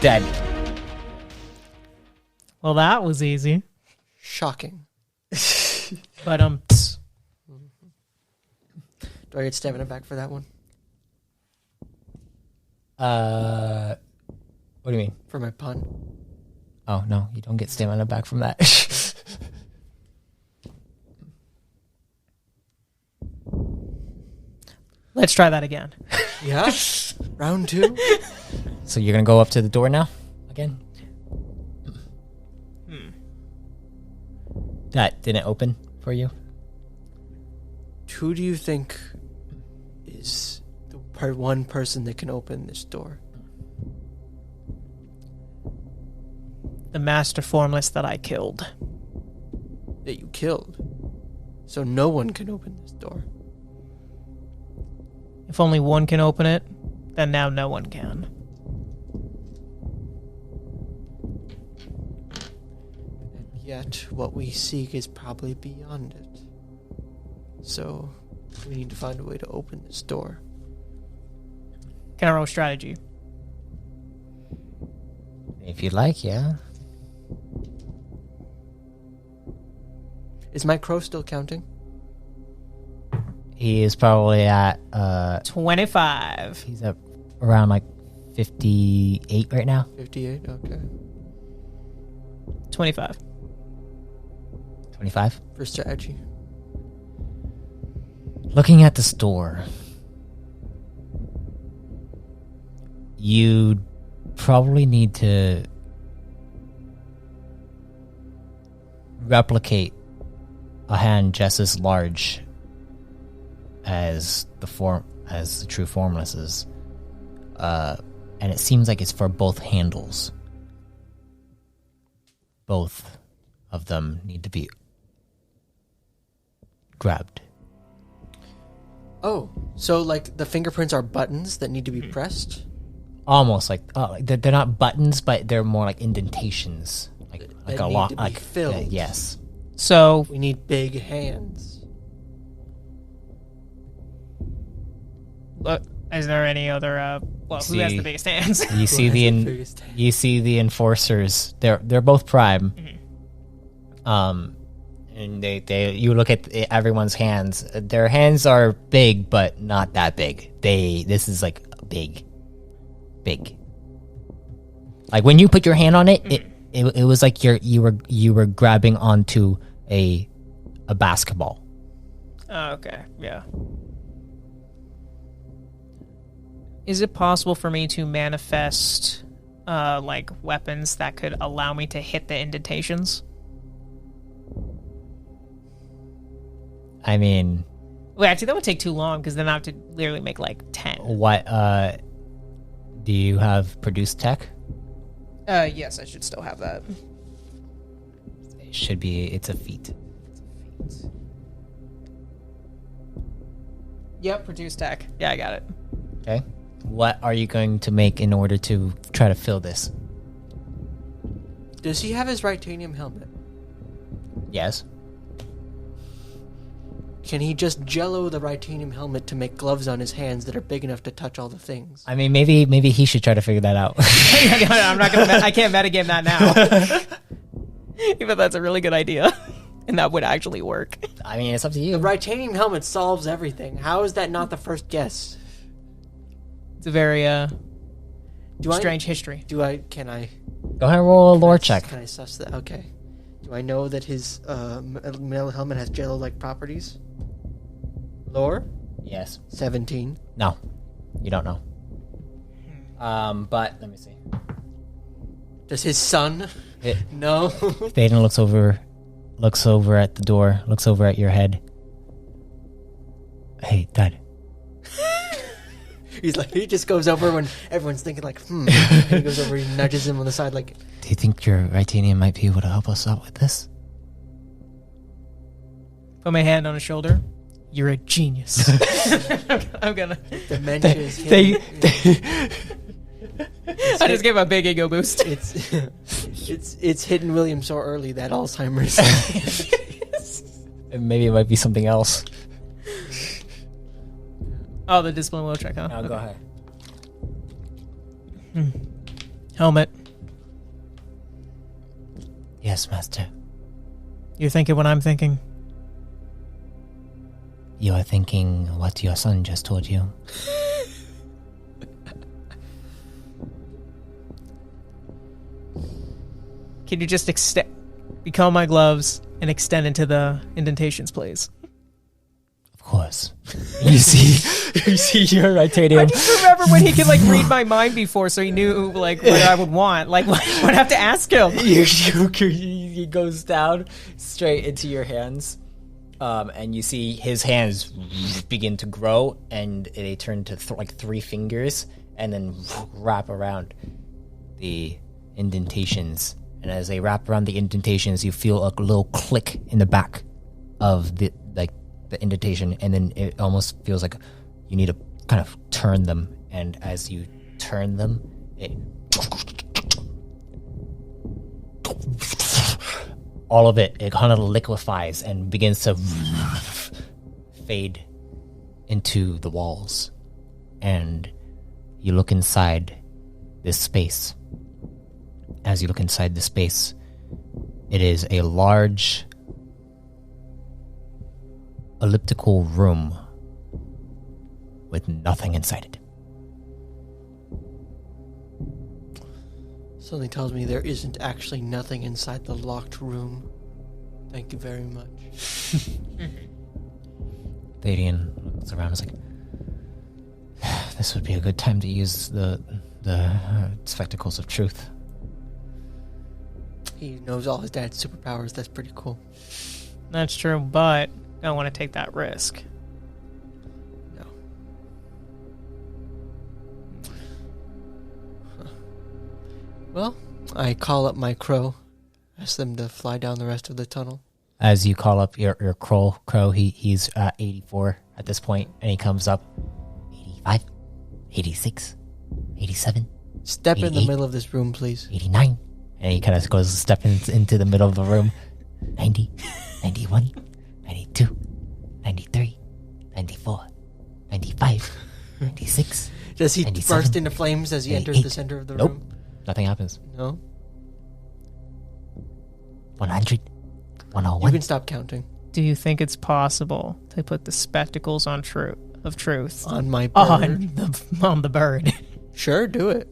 dead. Well, that was easy. Shocking. But Do I get stamina back for that one? What do you mean? For my pun. Oh no, you don't get stamina back from that. let's try that again. Yeah? Round 2? So you're gonna go up to the door now, again? That didn't open for you? Who do you think is the one person that can open this door? The master formless that I killed. That you killed. So no one can open this door. If only one can open it, then now no one can. And yet, what we seek is probably beyond it. So, we need to find a way to open this door. Can I roll strategy? If you'd like, yeah. Is my crow still counting? He is probably at 25. he's at around like 58 right now. 58? Okay. 25. 25. For strategy. Looking at this door, you probably need to replicate a hand just as large as the true formlesses, and it seems like it's for both handles. Both of them need to be grabbed. Oh, so like the fingerprints are buttons that need to be pressed? Almost like they're not buttons, but they're more like indentations, like That a need lot, to be like filled. yes. So, We need big hands. is there any other, who has the biggest hands? You see Who has the the biggest hand? you see the enforcers. They're both prime. And they you look at everyone's hands. Their hands are big, but not that big. This is like big. Like when you put your hand on it, it was like you were grabbing onto a basketball. Oh, okay, yeah. Is it possible for me to manifest, like, weapons that could allow me to hit the indentations? I mean, Wait, actually, that would take too long, because then I have to literally make, like, 10. what do you have produced tech? Yes, I should still have that. It should be. It's a feat. Yep, produce tech. Yeah, I got it. Okay. What are you going to make in order to try to fill this? Does he have his titanium helmet? Yes. Can he just jello the titanium helmet to make gloves on his hands that are big enough to touch all the things? I mean, maybe he should try to figure that out. I'm not gonna. I can't metagame that now. Even that's a really good idea, and that would actually work. I mean, it's up to you. The titanium helmet solves everything. How is that not the first guess? It's a very Do I- strange history. Can I... Go ahead and roll a lore check. Can I suss that? Okay. Do I know that his metal helmet has jello-like properties? Lore? Yes. 17. No, you don't know. But let me see. Does his son? It, No. Thaden looks over at the door, looks over at your head. Hey, Dad. He's like, he just goes over when everyone's thinking like, And he goes over, he nudges him on the side like, Do you think your Rytanian might be able to help us out with this? Put my hand on his shoulder. You're a genius. I'm gonna. dementia is him. I just gave him a big ego boost. It's hitting William so early that Alzheimer's. Maybe it might be something else. Oh, the discipline will check, huh? Go ahead. Helmet. Yes, Master. You're thinking what I'm thinking? You are thinking what your son just told you. Can you just become my gloves and extend into the indentations, please? Of course. You see your titanium. I just remember when he could read my mind before, so he knew what I would want. I'd have to ask him. He goes down straight into your hands, and you see his hands begin to grow, and they turn to 3 fingers, and then wrap around the indentations. And as they wrap around the indentations, you feel a little click in the back of the indentation, and then it almost feels like you need to kind of turn them. And as you turn them, all of it kind of liquefies and begins to fade into the walls. And you look inside this space. As you look inside the space, it is a large elliptical room with nothing inside it. Something tells me there isn't actually nothing inside the locked room. Thank you very much. Thadian looks around and is like, this would be a good time to use the spectacles of truth. He knows all his dad's superpowers. That's pretty cool. That's true, but I don't want to take that risk. No. Huh. Well, I call up my crow. Ask them to fly down the rest of the tunnel. As you call up your crow, he's 84 at this point, and he comes up. 85, 86, 87. Step 88, in the middle of this room, please. 89. And he kind of goes stepping into the middle of the room. 90, 91, 92, 93, 94, 95, 96. Does he 97, burst into flames as he enters the center of the nope. room? Nothing happens. No? 100, 101. You can stop counting. Do you think it's possible to put the spectacles of truth On my bird? on the bird? Sure, do it.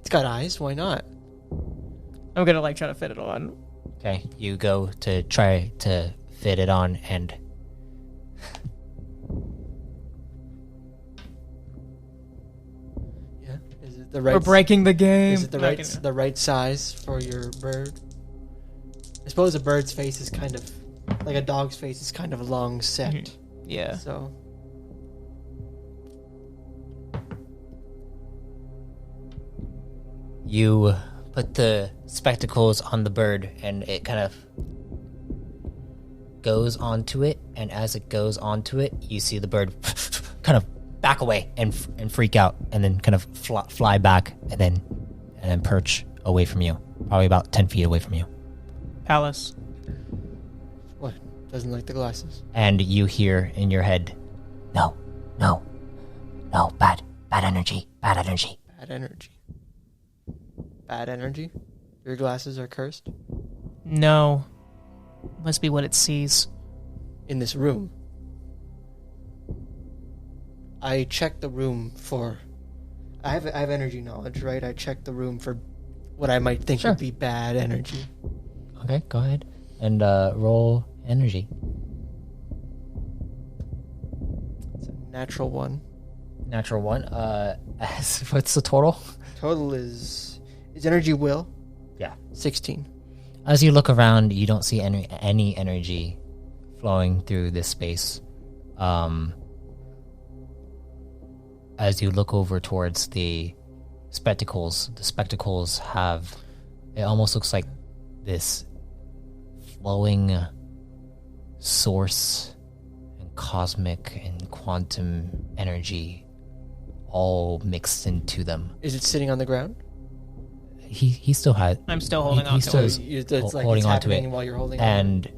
It's got eyes, why not? I'm gonna try to fit it on. Okay, you go to try to fit it on, and yeah, is it the right? We're breaking the game. Is it the right size for your bird? I suppose a bird's face is kind of like a dog's face is kind of long set. Mm-hmm. Yeah. So you put the spectacles on the bird, and it kind of goes onto it, and as it goes onto it, you see the bird kind of back away and freak out, and then kind of fly back, and then perch away from you, probably about 10 feet away from you. Palace. what? Doesn't like the glasses. And you hear in your head, no, bad energy. Bad energy. Bad energy? Your glasses are cursed? No. Must be what it sees. In this room. I check the room for... I have energy knowledge, right? I check the room for what I might think would be bad energy. Okay, go ahead. And roll energy. It's a natural one. Natural one. What's the total? Total is energy will? Yeah. 16. As you look around, you don't see any energy flowing through this space. As you look over towards the spectacles have... It almost looks like this flowing source and cosmic and quantum energy all mixed into them. Is it sitting on the ground? He still has. I'm still holding on He's to still it. It's like holding it's on to happening it, while you're holding on. and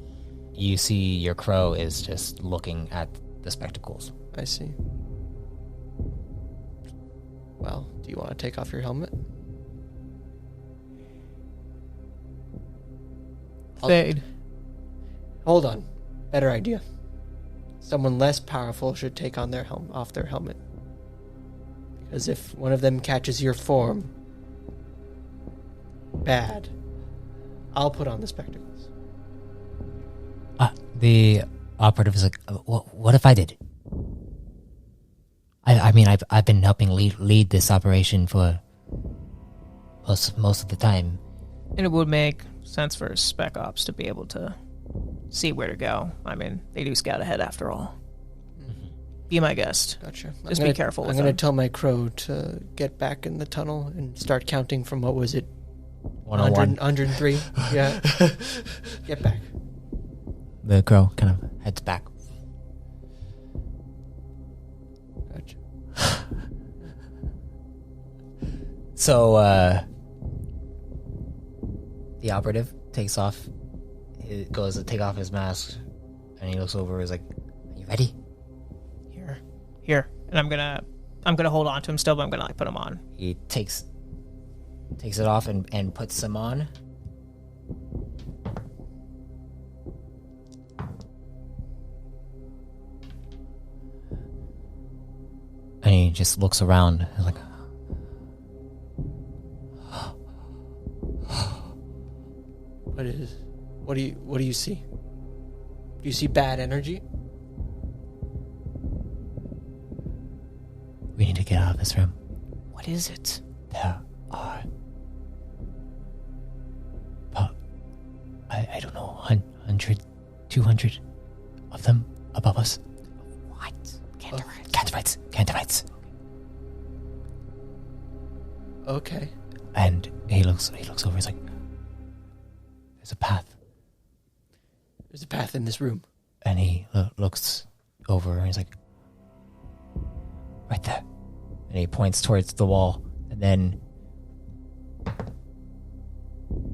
you see your crow is just looking at the spectacles. I see. Well, do you want to take off your helmet? Fade. Hold on. Better idea. Someone less powerful should take on their off their helmet. Because if one of them catches your form, bad. I'll put on the spectacles. The operative is like, what if I did? I mean, I've been helping lead this operation for most of the time. And it would make sense for Spec Ops to be able to see where to go. I mean, they do scout ahead after all. Mm-hmm. Be my guest. Gotcha. Just be careful with I'm going to them. tell my crow to get back in the tunnel and start counting from, what was it? 101. 103? Yeah. Get back. The crow kind of heads back. Gotcha. So, the operative takes off. He goes to take off his mask, and he looks over. He's like, "Are you ready?" Here. And I'm gonna hold on to him still, but I'm gonna like put him on. He takes it off and puts them on. And he just looks around. He's like, What do you see? Do you see bad energy? "We need to get out of this room. What is it? There are about, I don't know, 100, 200 of them above us." What? Cantorites. Okay. And he looks over. He's like, "There's a path." There's a path in this room. And he looks over and he's like, "Right there." And he points towards the wall. And then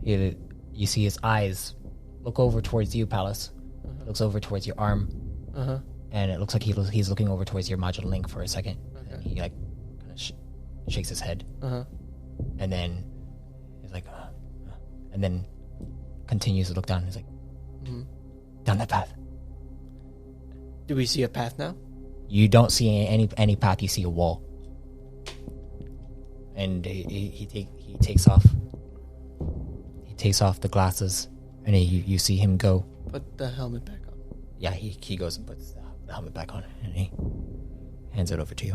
you see his eyes look over towards you, Palace. Uh-huh. Looks over towards your arm. Uh-huh. And it looks like he's looking over towards your modular link for a second. Okay. And he like kind of shakes his head. Uh-huh. And then he's like, and then continues to look down. He's like, Mm-hmm. "Down that path." Do we see a path now? You don't see any path. You see a wall. And he takes off. He takes off the glasses, and you see him go. Put the helmet back on. Yeah, he goes and puts the helmet back on, and he hands it over to you.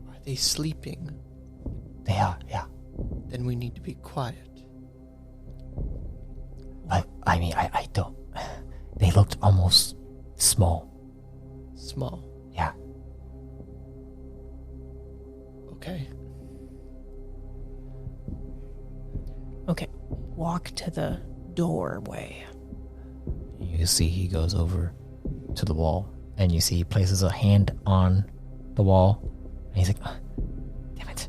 Are they sleeping? They are, yeah. Then we need to be quiet. I mean, I don't. They looked almost small. Small. Yeah. Okay. Okay. Walk to the doorway. You see he goes over to the wall, and you see he places a hand on the wall, and he's like, "Damn it.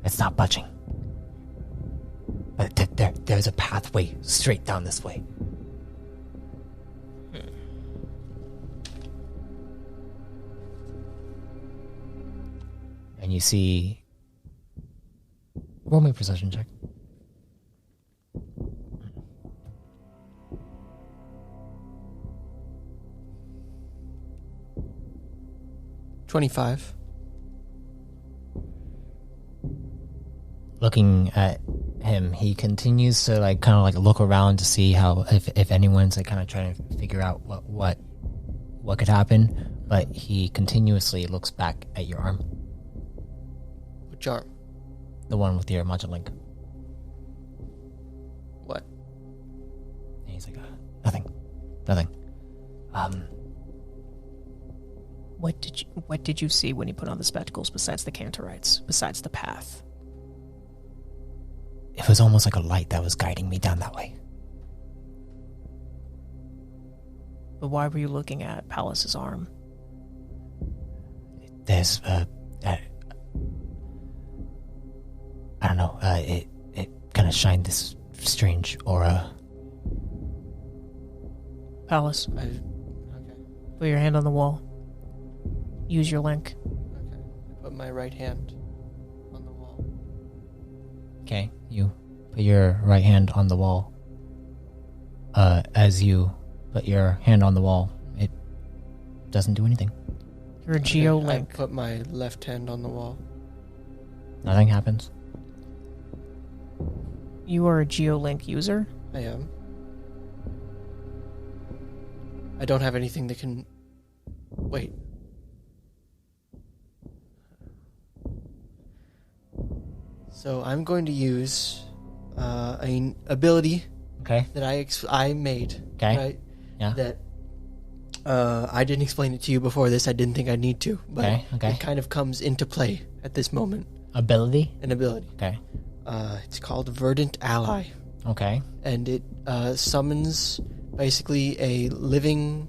It's not budging. But there's a pathway straight down this way." And you see... Roll me a perception check. $25. Looking at him, he continues to like kind of like look around to see how if anyone's like kind of trying to figure out what could happen, but he continuously looks back at your arm, Which arm? the one with your module link, What? and he's like, nothing. What did you see when you put on the spectacles besides the Cantorites? Besides the path? It was almost like a light that was guiding me down that way. But why were you looking at Palace's arm? there's I don't know. It kind of shined this strange aura. Palace, Okay. put your hand on the wall. Use your link. Okay. I put my right hand on the wall. Okay, you put your right hand on the wall. As you put your hand on the wall, it doesn't do anything. You're a I geolink. put my left hand on the wall. Nothing happens. You are a geolink user? I am. I don't have anything that can... Wait. So I'm going to use an ability Okay. that I made. Okay. Right? Yeah. That I didn't explain it to you before this. I didn't think I need to. But Okay. it kind of comes into play at this moment. Ability. An ability. Okay. It's called Verdant Ally. Okay. And it summons basically an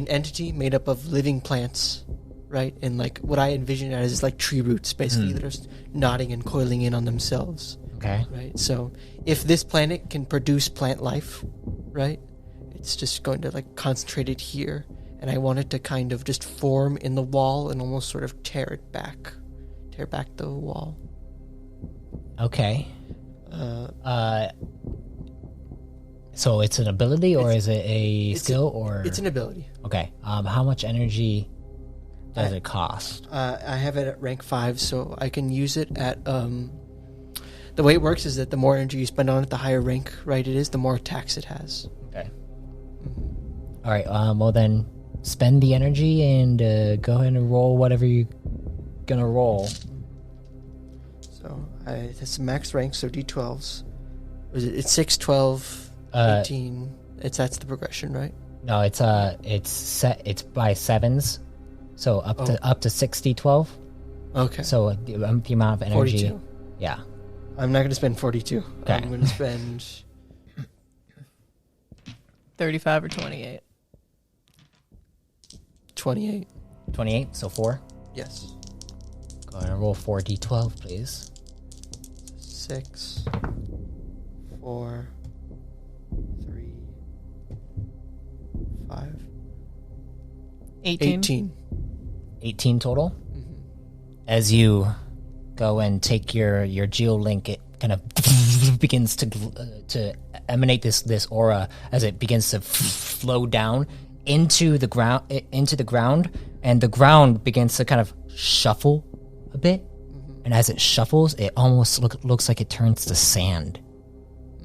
entity made up of living plants, right? And like what I envision it as is like tree roots, basically, that are nodding and coiling in on themselves, Okay. right? So if this planet can produce plant life, right, it's just going to like concentrate it here, and I want it to kind of just form in the wall and almost sort of tear back the wall. Okay. So it's an ability, or is it a skill, or It's an ability. okay? How much energy does it cost? I have it at rank 5, so I can use it at the way it works is that the more energy you spend on it, the higher rank it is, the more attacks it has. Okay. All right. Well then, spend the energy and go ahead and roll whatever you're gonna roll. So it's max rank, so D12s. It's 6, 12, 18. That's the progression, right? No, it's set. It's by sevens, so up to 60, 12. Okay. So the amount of energy. 42. Yeah. I'm not going to spend 42. Okay. I'm going to spend 35 or 28. 28. 28. So 4. Yes. Go ahead and roll 4d12, please. 6, 4, 3, 5, 18. 18. 18 total. As you go and take your geolink, it kind of begins to emanate this aura as it begins to flow down into the ground, and the ground begins to kind of shuffle a bit. And as it shuffles, it almost looks like it turns to sand.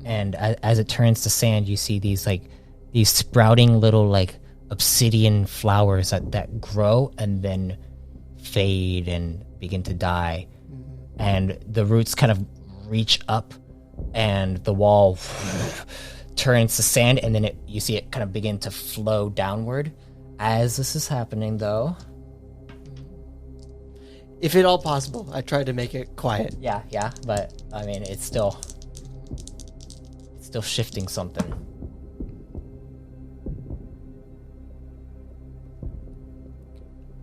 And as it turns to sand, you see these sprouting little like obsidian flowers that grow and then fade and begin to die. And the roots kind of reach up, and the wall turns to sand, and then you see it kind of begin to flow downward. As this is happening, though, If at all possible, I tried to make it quiet. yeah, but I mean, it's still shifting something.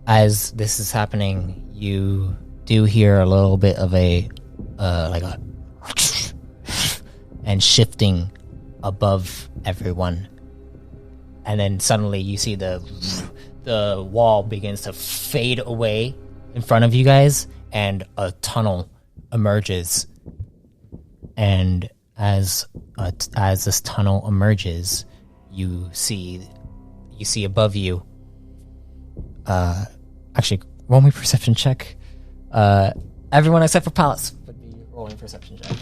As this is happening, you do hear a little bit of a and shifting above everyone, and then suddenly you see the wall begins to fade away in front of you guys, and a tunnel emerges. And as this tunnel emerges, you see above you. Actually, roll me perception check. Everyone except for Palace would be rolling perception check.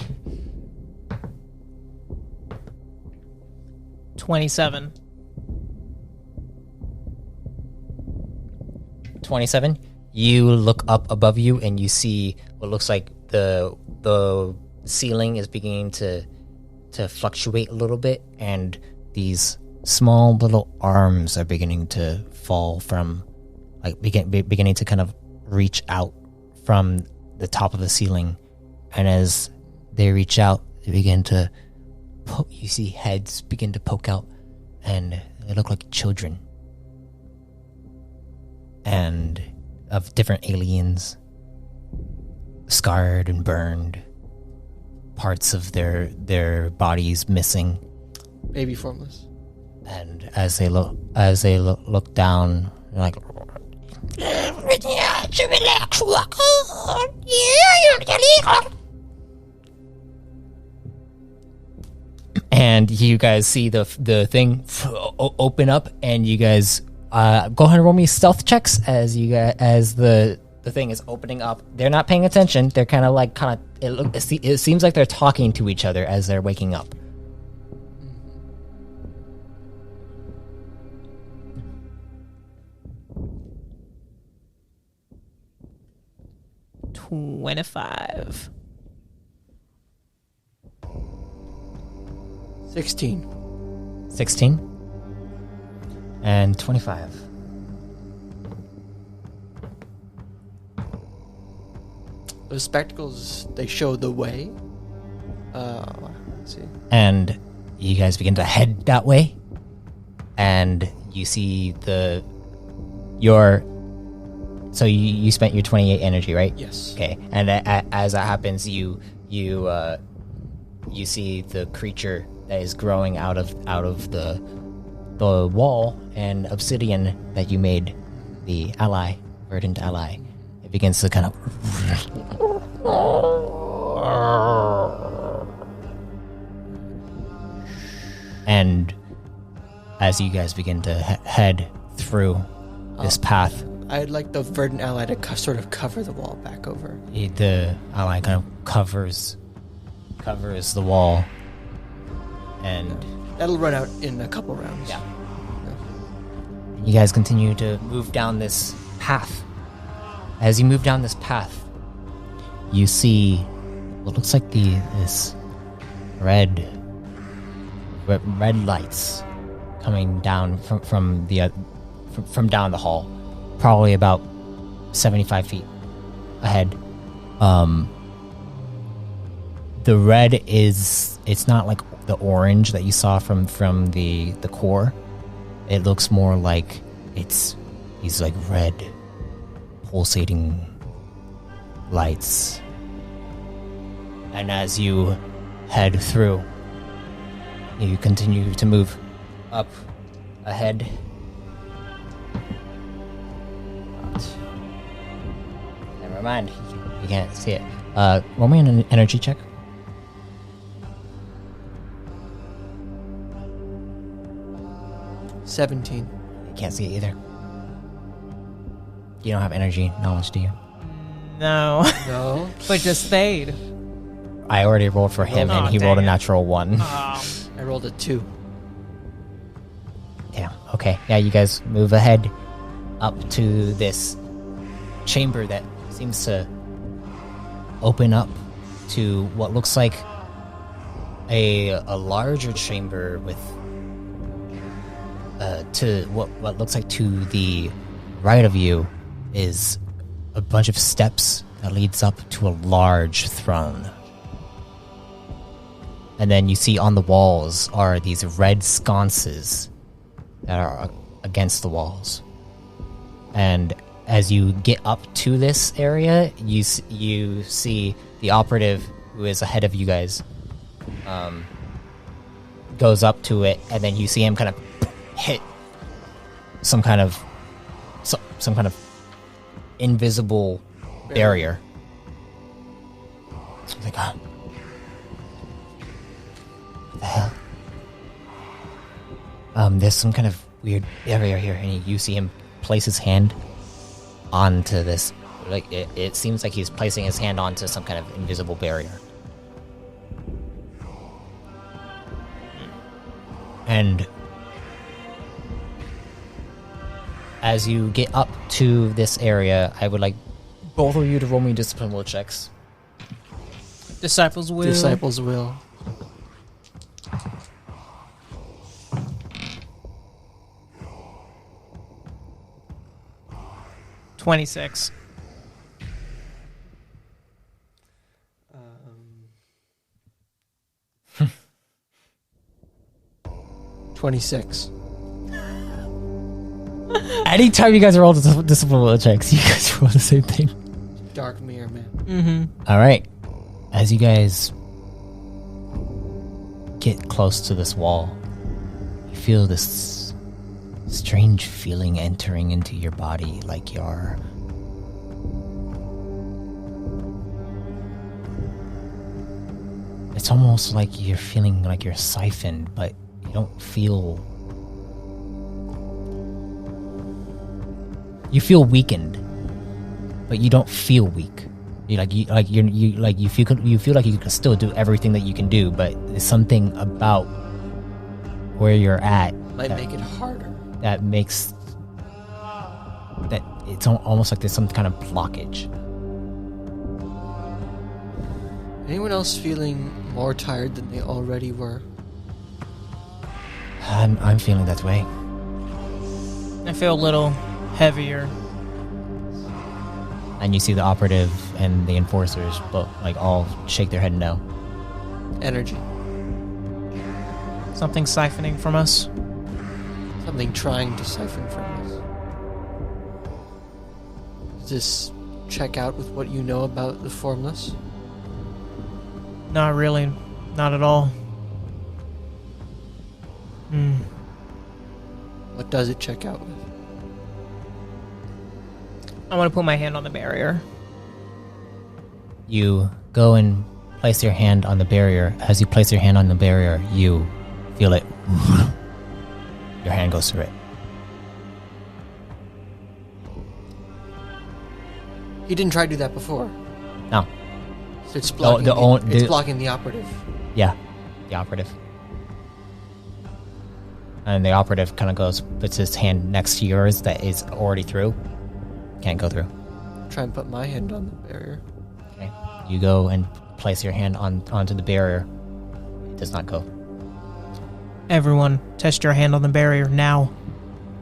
27. 27. You look up above you and you see what looks like the ceiling is beginning to fluctuate a little bit, and these small little arms are beginning to fall from, like, beginning to kind of reach out from the top of the ceiling. And as they reach out, they begin to you see heads begin to poke out, and they look like children. And of different aliens, scarred and burned, parts of their bodies missing. Baby formless. And as they look down, they're like, and you guys see the thing open up, and you guys go ahead and roll me stealth checks as the thing is opening up. They're not paying attention. They're kind of it seems like they're talking to each other as they're waking up. 25. 16. And 25. Those spectacles, they show the way. Let's see. And you guys begin to head that way. And you see so you spent your 28 energy, right? Yes. Okay. And as that happens, you see the creature that is growing out of the wall and obsidian that you made, the verdant ally. It begins to kind of and as you guys begin to head through this path, I'd like the verdant ally to sort of cover the wall back over. the ally kind of covers the wall, and That'll run out in a couple rounds. yeah. You guys continue to move down this path. As you move down this path, you see what looks like this red lights coming down from down the hall, probably about 75 feet ahead. The red it's not like the orange that you saw from the core. It looks more like these like red pulsating lights. And as you head through, you continue to move up ahead. Never mind, you can't see it. Roll me an energy check. $17. You can't see it either. You don't have energy knowledge, do you? No. No. But just stayed. I already rolled for him, and he rolled a natural 1. I rolled a 2. Damn. Okay. Yeah, you guys move ahead up to this chamber that seems to open up to what looks like a larger chamber with to what looks like to the right of you is a bunch of steps that leads up to a large throne. And then you see on the walls are these red sconces that are against the walls. And as you get up to this area, you see the operative who is ahead of you guys goes up to it, and then you see him kind of hit some kind of invisible barrier. It's like, what the hell? There's some kind of weird barrier here, and you see him place his hand onto this. Like it seems like he's placing his hand onto some kind of invisible barrier. And as you get up to this area, I would like both of you to roll me discipline will checks. Disciples will. Disciples will. $26. 26. Anytime you guys roll discipline checks, you guys roll the same thing. Dark mirror, man. Mm-hmm. All right. As you guys get close to this wall, you feel this strange feeling entering into your body, like you're... It's almost like you're feeling like you're siphoned, but you don't feel... You feel weakened, but you don't feel weak. You feel like you can still do everything that you can do, but there's something about where you're at Might make it harder. that makes that it's almost like there's some kind of blockage. Anyone else feeling more tired than they already were? I'm feeling that way. I feel a little heavier. And you see the operative and the enforcers both all shake their head no. Energy. Something siphoning from us. Something trying to siphon from us. Does this check out with what you know about the Formless? Not really. Not at all. What does it check out with? I want to put my hand on the barrier. You go and place your hand on the barrier. As you place your hand on the barrier, you feel it. Your hand goes through it. He didn't try to do that before. No. So it's blocking, it's blocking the operative. Yeah, the operative. And the operative kind of goes, puts his hand next to yours that is already through. Can't go through. Try and put my hand on the barrier. Okay. You go and place your hand onto the barrier. It does not go. Everyone, test your hand on the barrier now.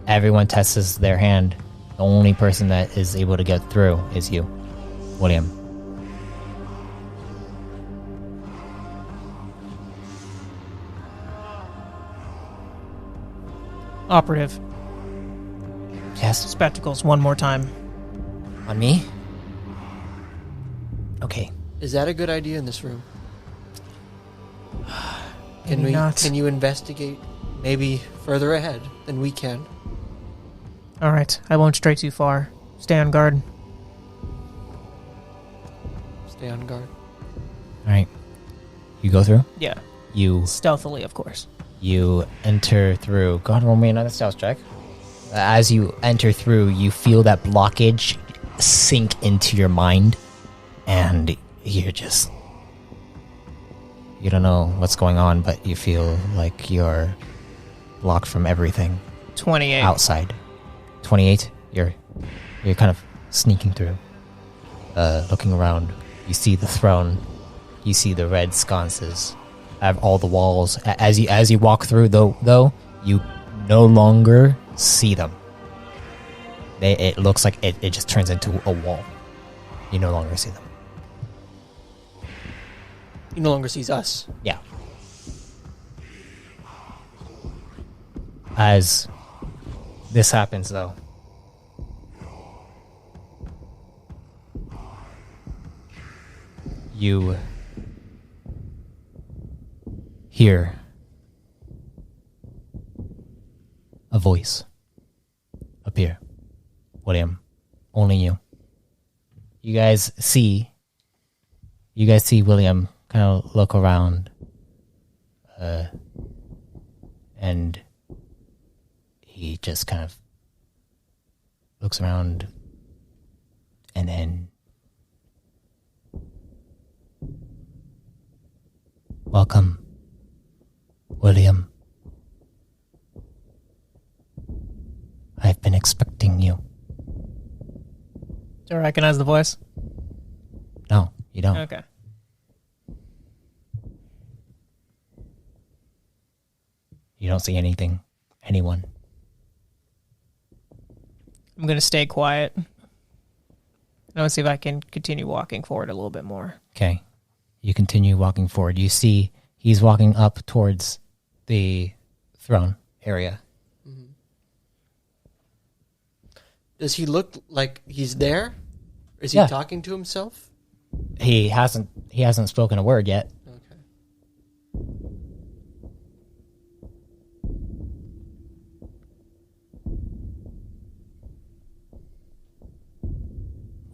Everyone tests their hand. The only person that is able to get through is you, William. Operative. Yes. Spectacles one more time. On me? Okay. Is that a good idea in this room? Maybe not. Can you investigate maybe further ahead than we can? Alright, I won't stray too far. Stay on guard. Stay on guard. Alright. You go through? Yeah. You Stealthily, of course. You enter through. Go ahead and roll me another stealth check. As you enter through, you feel that blockage sink into your mind, and you're just... You don't know what's going on, but you feel like you're blocked from everything 28. outside. 28. You're kind of sneaking through, looking around. You see the throne. You see the red sconces. Have all the walls. As you walk through, though, you no longer see them. It looks like it just turns into a wall. You no longer see them. He no longer sees us. Yeah. As this happens, though, you hear a voice appear. William, only you. You guys see William kind of look around, and he just kind of looks around, and then welcome, William. I've been expecting you. Do I recognize the voice? No, you don't. Okay. You don't see anyone. I'm going to stay quiet. I want to see if I can continue walking forward a little bit more. Okay. You continue walking forward. You see he's walking up towards the throne area. Mm-hmm. Does he look like he's there? Is he Yeah. talking to himself? He hasn't spoken a word yet. Okay.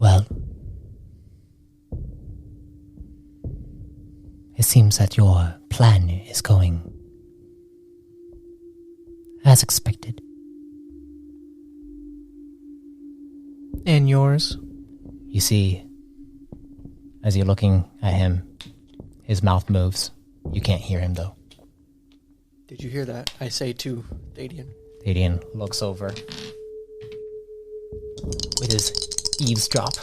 Well, it seems that your plan is going as expected. And yours? You see, as you're looking at him, his mouth moves. You can't hear him, though. Did you hear that? I say to Thadian. Thadian looks over with his eavesdrop.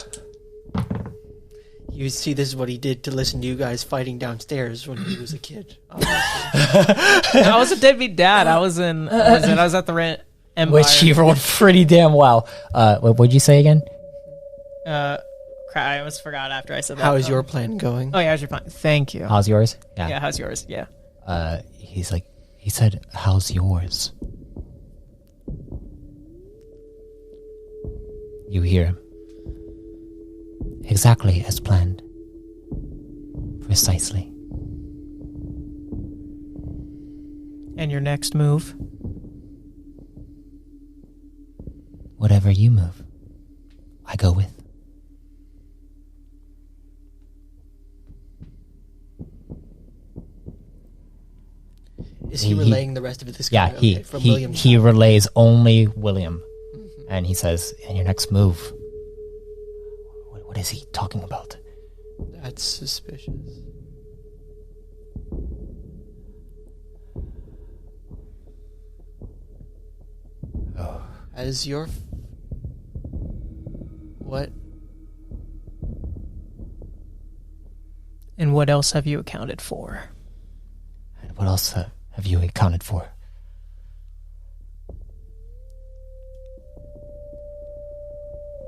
You see, this is what he did to listen to you guys fighting downstairs when he was a kid. I was a deadbeat dad. I was at the rent. Empire. Which he rolled pretty damn well. What'd you say again? I almost forgot after I said that. How is your plan going? Oh yeah, how's your plan? Thank you. How's yours? Yeah, how's yours? Yeah. He said, how's yours? You hear him. Exactly as planned. Precisely. And your next move? Whatever you move, I go with. Is he relaying the rest of this? Yeah, from William. he relays only William. Mm-hmm. And he says, and your next move, what is he talking about? That's suspicious. Oh. As your... What? And what else have you accounted for? And what else have you accounted for?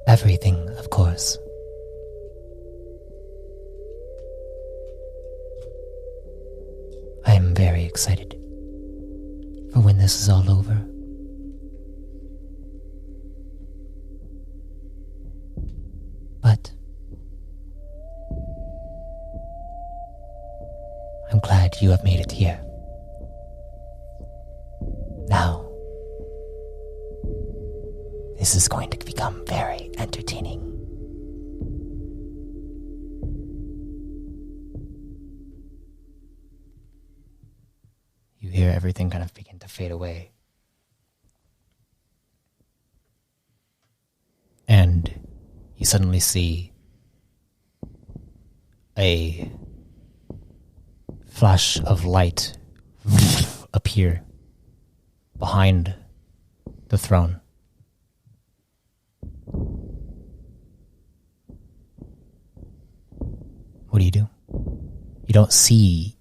Everything, of course. I am very excited for when this is all over. But I'm glad you have made it here. Now, this is going to become very entertaining. You hear everything kind of begin to fade away. And you suddenly see a flash of light appear behind the throne. What do? You don't see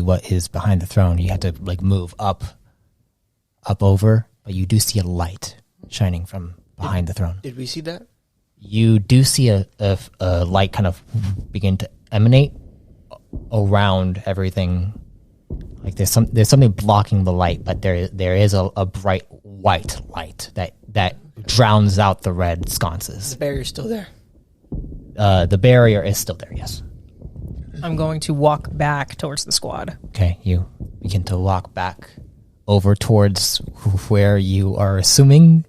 what is behind the throne. You have to move up over, but you do see a light shining from behind the throne. Did we see that? You do see a light kind of begin to emanate around everything. Like there's something blocking the light, but there is a bright white light that drowns out the red sconces. The barrier's still there. The barrier is still there, yes. I'm going to walk back towards the squad. Okay, you begin to walk back over towards where you are assuming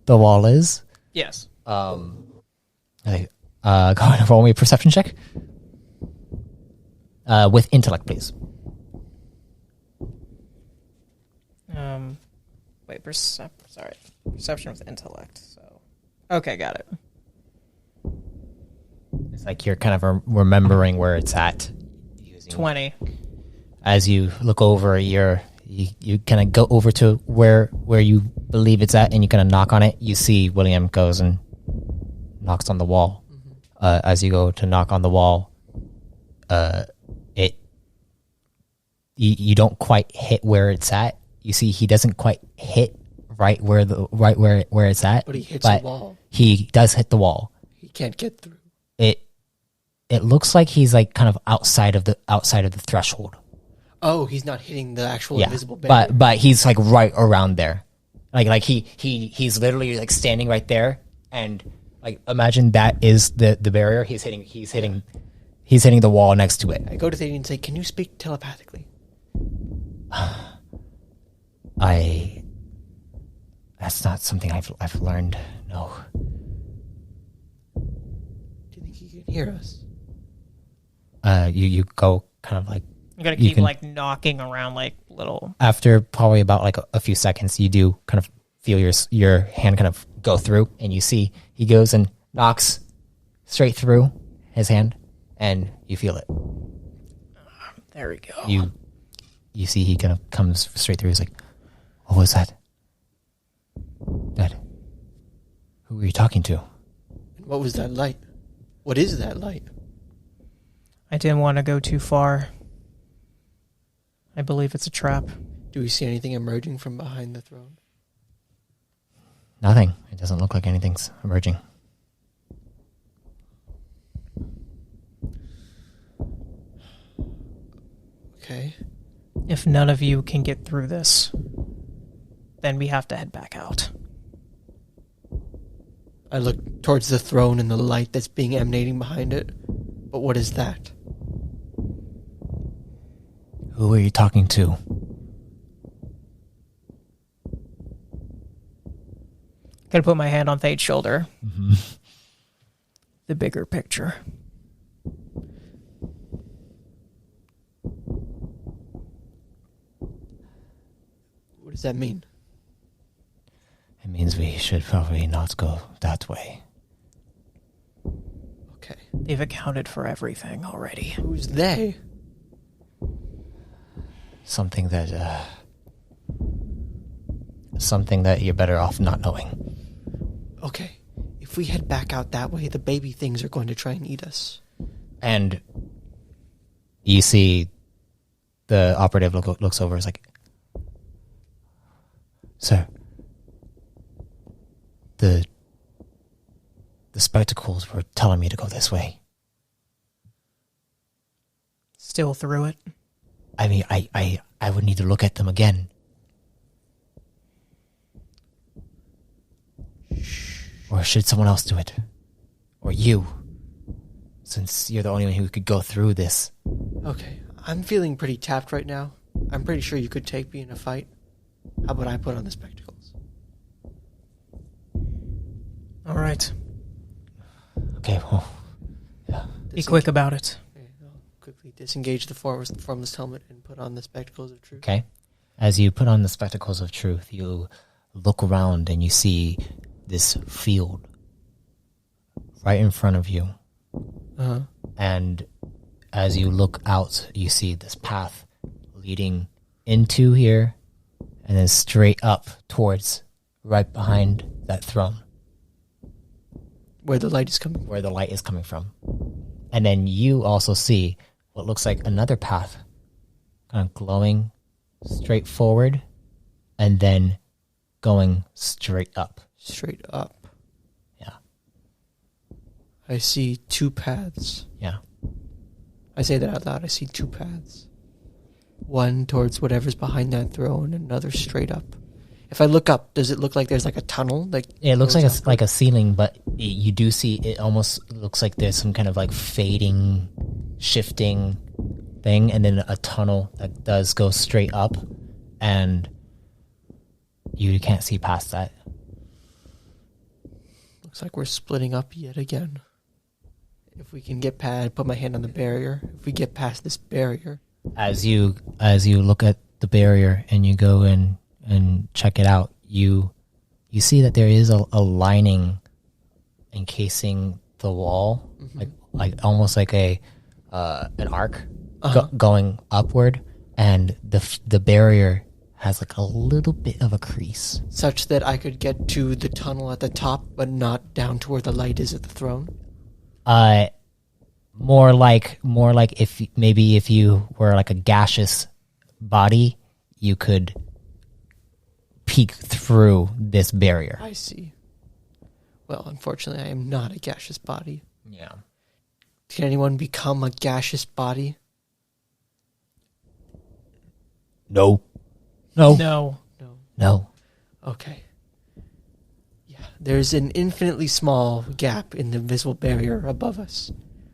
the wall is. Yes. Go ahead and roll me a perception check. With intellect, please. Perception with intellect. So, okay, got it. It's like you're kind of remembering where it's at. 20. As you look over, you kind of go over to where you believe it's at, and you kind of knock on it. You see William goes and knocks on the wall. Mm-hmm. As you go to knock on the wall, you don't quite hit where it's at. You see, he doesn't quite hit right where it's at. But he hits the wall. He does hit the wall. He can't get through. It looks like he's kind of outside of the threshold. Oh, he's not hitting the actual invisible barrier. But he's right around there. Like he's literally like standing right there, and like imagine that is the barrier. He's hitting the wall next to it. I go to Thady and say, "Can you speak telepathically?" That's not something I've learned. No. Do you think he can hear us? You go kind of like I'm gonna keep like knocking around like little. after probably about like a few seconds, you do kind of feel your hand kind of go through, and you see he goes and knocks straight through his hand, and you feel it. There we go. You see he kind of comes straight through. He's like, "What was that? Dad, who were you talking to?" What was that light? What is that light? I didn't want to go too far. I believe it's a trap. Do we see anything emerging from behind the throne? Nothing. It doesn't look like anything's emerging. Okay. If none of you can get through this, then we have to head back out. I look towards the throne and the light that's being emanating behind it. But what is that? Who are you talking to? Gonna put my hand on Thade's shoulder. Mm-hmm. The bigger picture. What does that mean? It means we should probably not go that way. Okay. They've accounted for everything already. Who's they? Something that you're better off not knowing. Okay. If we head back out that way, the baby things are going to try and eat us. And you see the operative looks over. Is like, "Sir, the spectacles were telling me to go this way." Still through it? I mean, I would need to look at them again. Or should someone else do it? Or you? Since you're the only one who could go through this. Okay. I'm feeling pretty tapped right now. I'm pretty sure you could take me in a fight. How about I put on the spectacles? All right. Okay, well, yeah. Be quick about it. Okay, I'll quickly disengage the formless helmet and put on the spectacles of truth. Okay. As you put on the spectacles of truth, you look around and you see this field right in front of you. Uh-huh. And as you look out, you see this path leading into here and then straight up towards right behind that throne. Where the light is coming. Where the light is coming from. And then you also see what looks like another path kind of glowing straight forward and then going straight up. Straight up. Yeah. I see two paths. Yeah. I say that out loud. I see two paths. One towards whatever's behind that throne, and another straight up. If I look up, does it look like there's like a tunnel? Like it looks like a ceiling, but you do see it almost looks like there's some kind of like fading, shifting thing, and then a tunnel that does go straight up, and you can't see past that. Looks like we're splitting up yet again. If we can get past, put my hand on the barrier. If we get past this barrier. As you look at the barrier and you go in and check it out, you see that there is a lining encasing the wall, mm-hmm. like almost like an arc going upward, and the barrier has like a little bit of a crease, such that I could get to the tunnel at the top, but not down to where the light is at the throne. More like if you were like a gaseous body, you could peek through this barrier. I see. Well, unfortunately, I am not a gaseous body. Yeah. Can anyone become a gaseous body? No. No. No. Okay. Yeah, there's an infinitely small gap in the invisible barrier above us,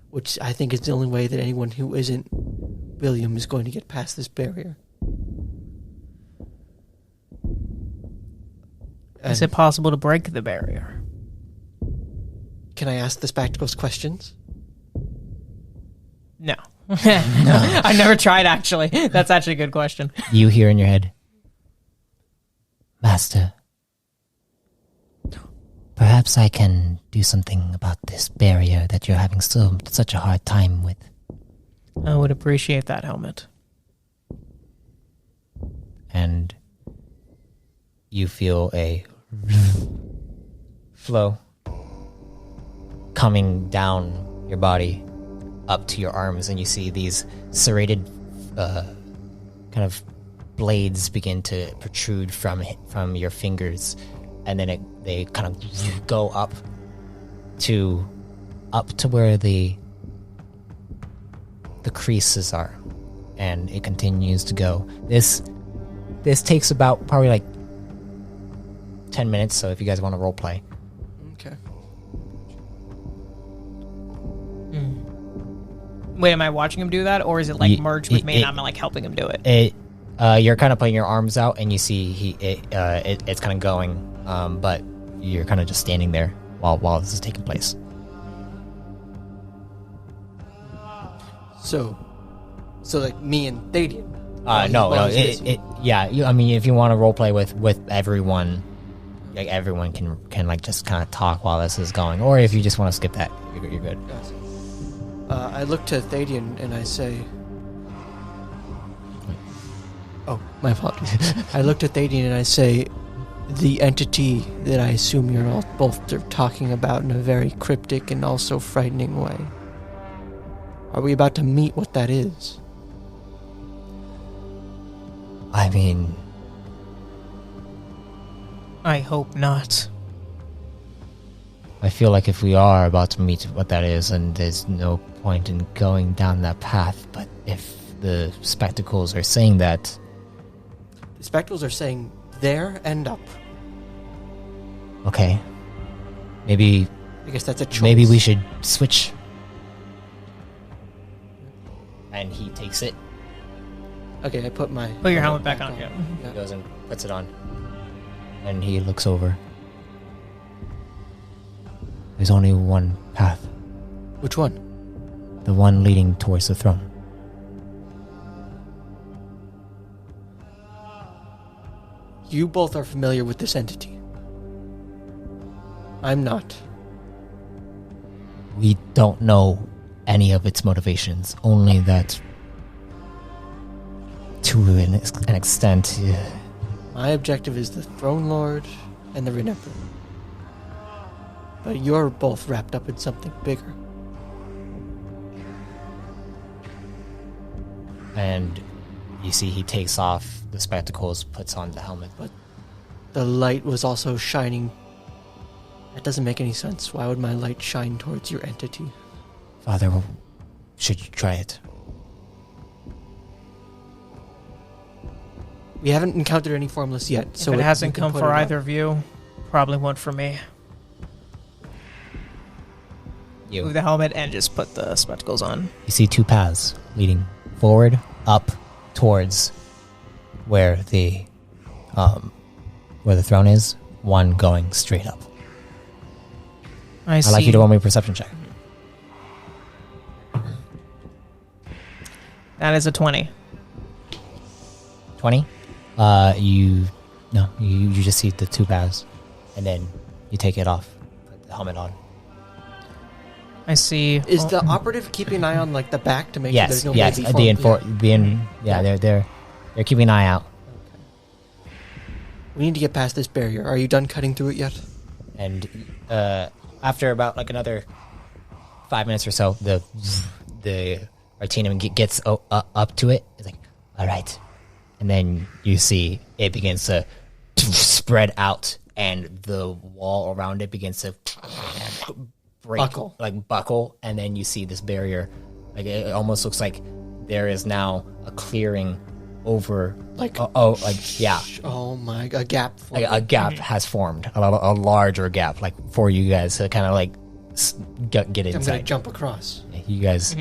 which I think is the only way that anyone who isn't William is going to get past this barrier. Is it possible to break the barrier? Can I ask the spectacles questions? No. I've never tried, actually. That's actually a good question. You hear in your head, Master, perhaps I can do something about this barrier that you're having such a hard time with. I would appreciate that, Helmet. And you feel a flow coming down your body up to your arms, and you see these serrated kind of blades begin to protrude from your fingers, and then they kind of go up to where the creases are, and it continues to go. This takes about probably like 10 minutes, so if you guys want to role play. Okay. Wait, am I watching him do that, or is it like merged with me and I'm like helping him do it? You're kind of putting your arms out, and you see it's kind of going, but you're kind of just standing there while this is taking place. So like me and Thadian. No. I mean, if you want to role play with everyone, like everyone can like just kind of talk while this is going, or if you just want to skip that, you're good. Yes. I look to Thadian and I say, "Oh, my apologies." I look to Thadian and I say, "The entity that I assume you're all both are talking about in a very cryptic and also frightening way. Are we about to meet what that is?" I mean, I hope not. I feel like if we are about to meet what that is, and there's no point in going down that path, but if the spectacles are saying that... The spectacles are saying there and up. Okay. Maybe... I guess that's a choice. Maybe we should switch. And he takes it. Okay, I put your helmet back on. Yeah. He goes and puts it on. And he looks over. There's only one path. Which one? The one leading towards the throne. You both are familiar with this entity. I'm not. We don't know any of its motivations, only that to an extent... My objective is the Throne Lord and the Rin Emperor. But you're both wrapped up in something bigger. And you see he takes off the spectacles, puts on the helmet. But the light was also shining. That doesn't make any sense. Why would my light shine towards your entity? Father, should you try it? We haven't encountered any formless yet, so if it hasn't come for either of you, probably won't for me. You. Move the helmet and just put the spectacles on. You see two paths leading forward, up, towards where the throne is. One going straight up. I'd like you to roll me a perception check. That is a 20. 20? You just see the two paths, and then you take it off, put the helmet on. I see. Is the operative keeping an eye on like the back to make sure there's no they're keeping an eye out. Okay. We need to get past this barrier. Are you done cutting through it yet? And after about like another 5 minutes or so, the Arcanum gets up to it. It's like, all right. And then you see it begins to spread out, and the wall around it begins to buckle, and then you see this barrier. Like it almost looks like there is now a clearing over, Like yeah, oh my, a gap. a gap has formed, a larger gap, like for you guys to kind of like get inside. I'm gonna jump across. You guys,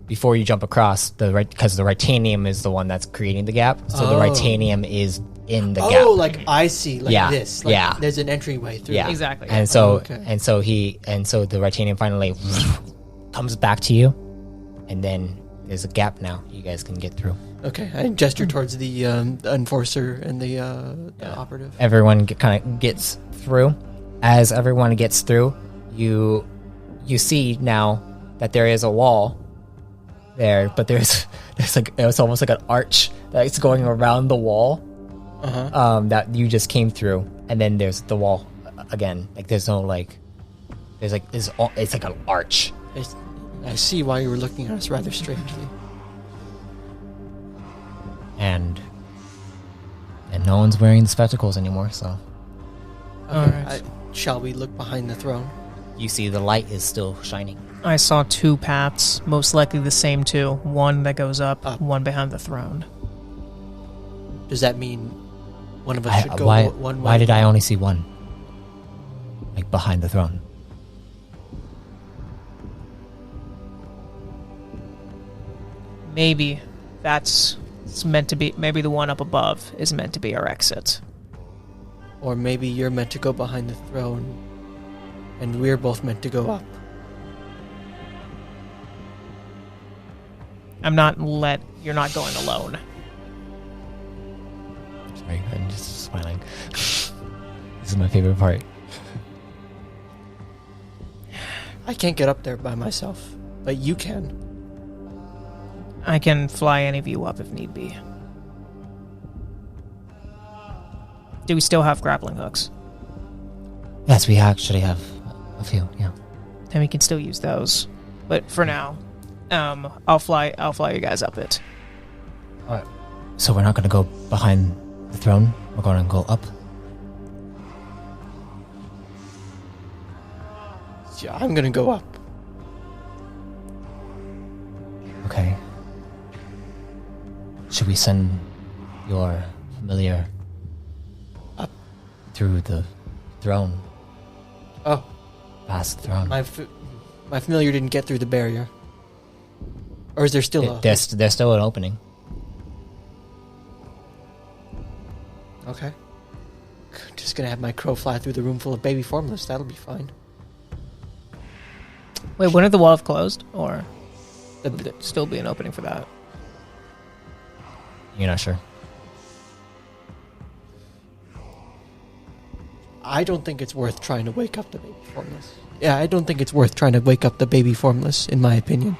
before you jump across because the Ritanium is the one that's creating the gap, so the Ritanium is in the gap. Oh, like I see, like Yeah, this. Like yeah. There's an entryway through. Yeah, Exactly. And so, okay. and so the Ritanium finally comes back to you, and then there's a gap now. You guys can get through. Okay, I gesture towards the enforcer and the operative. Everyone kind of gets through. As everyone gets through, you see now that there is a wall there, but there's like it's almost like an arch that's going around the wall that you just came through, and then there's the wall again. Like there's no like there's like it's like an arch. I see why you were looking at us rather strangely. And no one's wearing the spectacles anymore, so Okay, Alright. Shall we look behind the throne? you see the light is still shining. I saw two paths, most likely the same two. One that goes up, Up. one behind the throne. Does that mean one of us should go why one way? why did I only see one? Like behind the throne. Maybe it's meant to be. Maybe the one up above is meant to be our exit. Or maybe you're meant to go behind the throne, and we're both meant to go up. You're not going alone. Sorry, I'm just smiling. This is my favorite part. I can't get up there by myself, but you can. I can fly any of you up if need be. Do we still have grappling hooks? Yes, we actually have a few, yeah. Then we can still use those. But for now, I'll fly you guys up it. Alright. So we're not gonna go behind the throne, we're gonna go up. Yeah, I'm gonna go up. Okay. Should we send your familiar Up. through the throne? Oh, Past the throne? my familiar didn't get through the barrier. Or is there still a... There's still an opening. Okay. Just gonna have my crow fly through the room full of baby formless. That'll be fine. Wait, wouldn't the wall have closed? Or The- would there still be an opening for that? You're not sure? I don't think it's worth trying to wake up the baby formless. Yeah, I don't think it's worth trying to wake up the baby formless, in my opinion.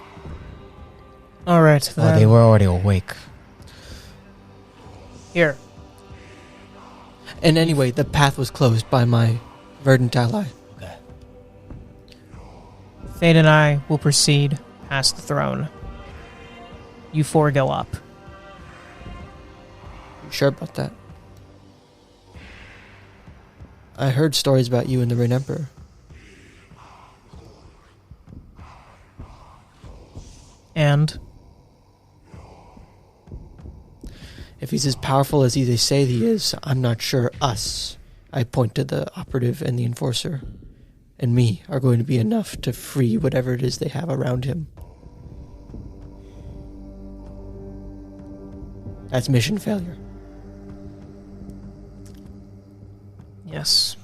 Alright, Oh, they were already awake. Here. And anyway, the path was closed by my verdant ally. Okay. Fate and I will proceed past the throne. You four go up. You sure about that? I heard stories about you and the Rin Emperor. And If he's as powerful as they say he is, I'm not sure us, I point to the operative and the enforcer, and me are going to be enough to free whatever it is they have around him. That's mission failure. yes,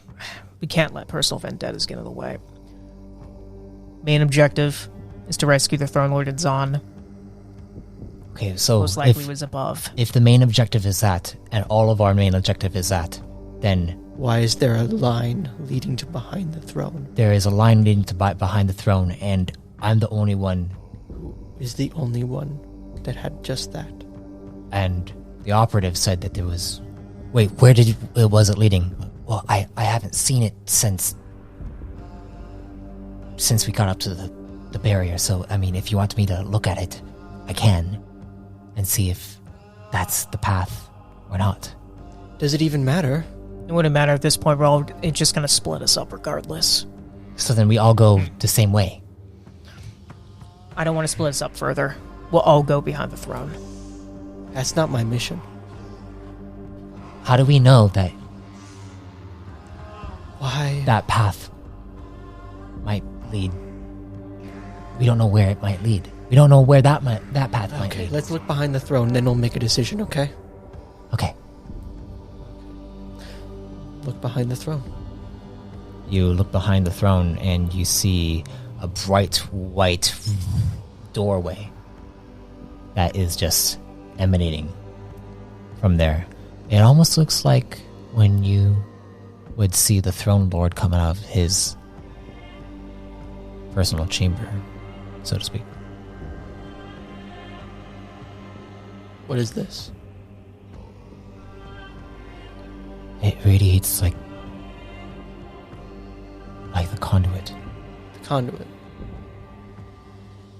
we can't let personal vendettas get in the way. Main objective is to rescue the Throne Lord and Zahn. Okay, so Most likely was above. if the main objective is that, and all of our main objective is that, then Why is there a line leading to behind the throne? there is a line leading to behind the throne, and I'm the only one, Who is the only one that had just that? and the operative said that there was... Wait, was it leading? Well, I haven't seen it since we got up to the barrier, so, I mean, if you want me to look at it, I can, and see if that's the path or not. Does it even matter? It wouldn't matter at this point. It's just going to split us up regardless. So then we all go the same way. I don't want to split us up further. we'll all go behind the throne. That's not my mission. How do we know that Why? that path might lead? We don't know where it might lead. We don't know where that path might Okay, lead. let's look behind the throne, then we'll make a decision, okay? Okay. Look behind the throne. You look behind the throne and you see a bright white doorway that is just emanating from there. It almost looks like when you would see the throne lord come out of his personal chamber, so to speak. What is this? It radiates like the conduit. The conduit.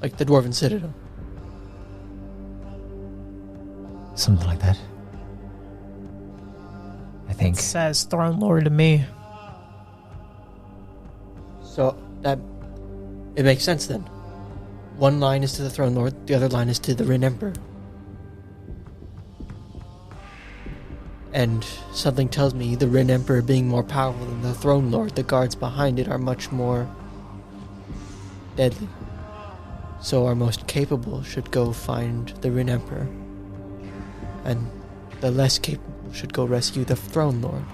Like the Dwarven Citadel. Something like that. I think. It says Throne Lord to me. So that it makes sense then. One line is to the Throne Lord, the other line is to the Rin Emperor. And something tells me the Rin Emperor being more powerful than the Throne Lord, the guards behind it are much more deadly. So our most capable should go find the Rin Emperor. And the less capable should go rescue the Throne Lord.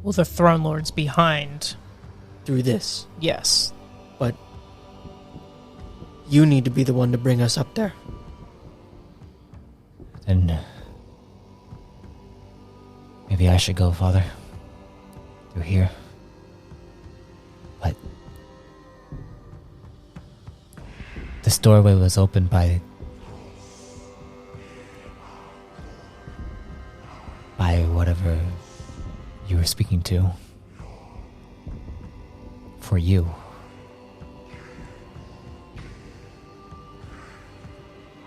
Well, the Throne Lord's behind. Through this. Yes. But you need to be the one to bring us up there. Then maybe I should go, Father. Through here. But this doorway was opened by whatever you were speaking to. For you.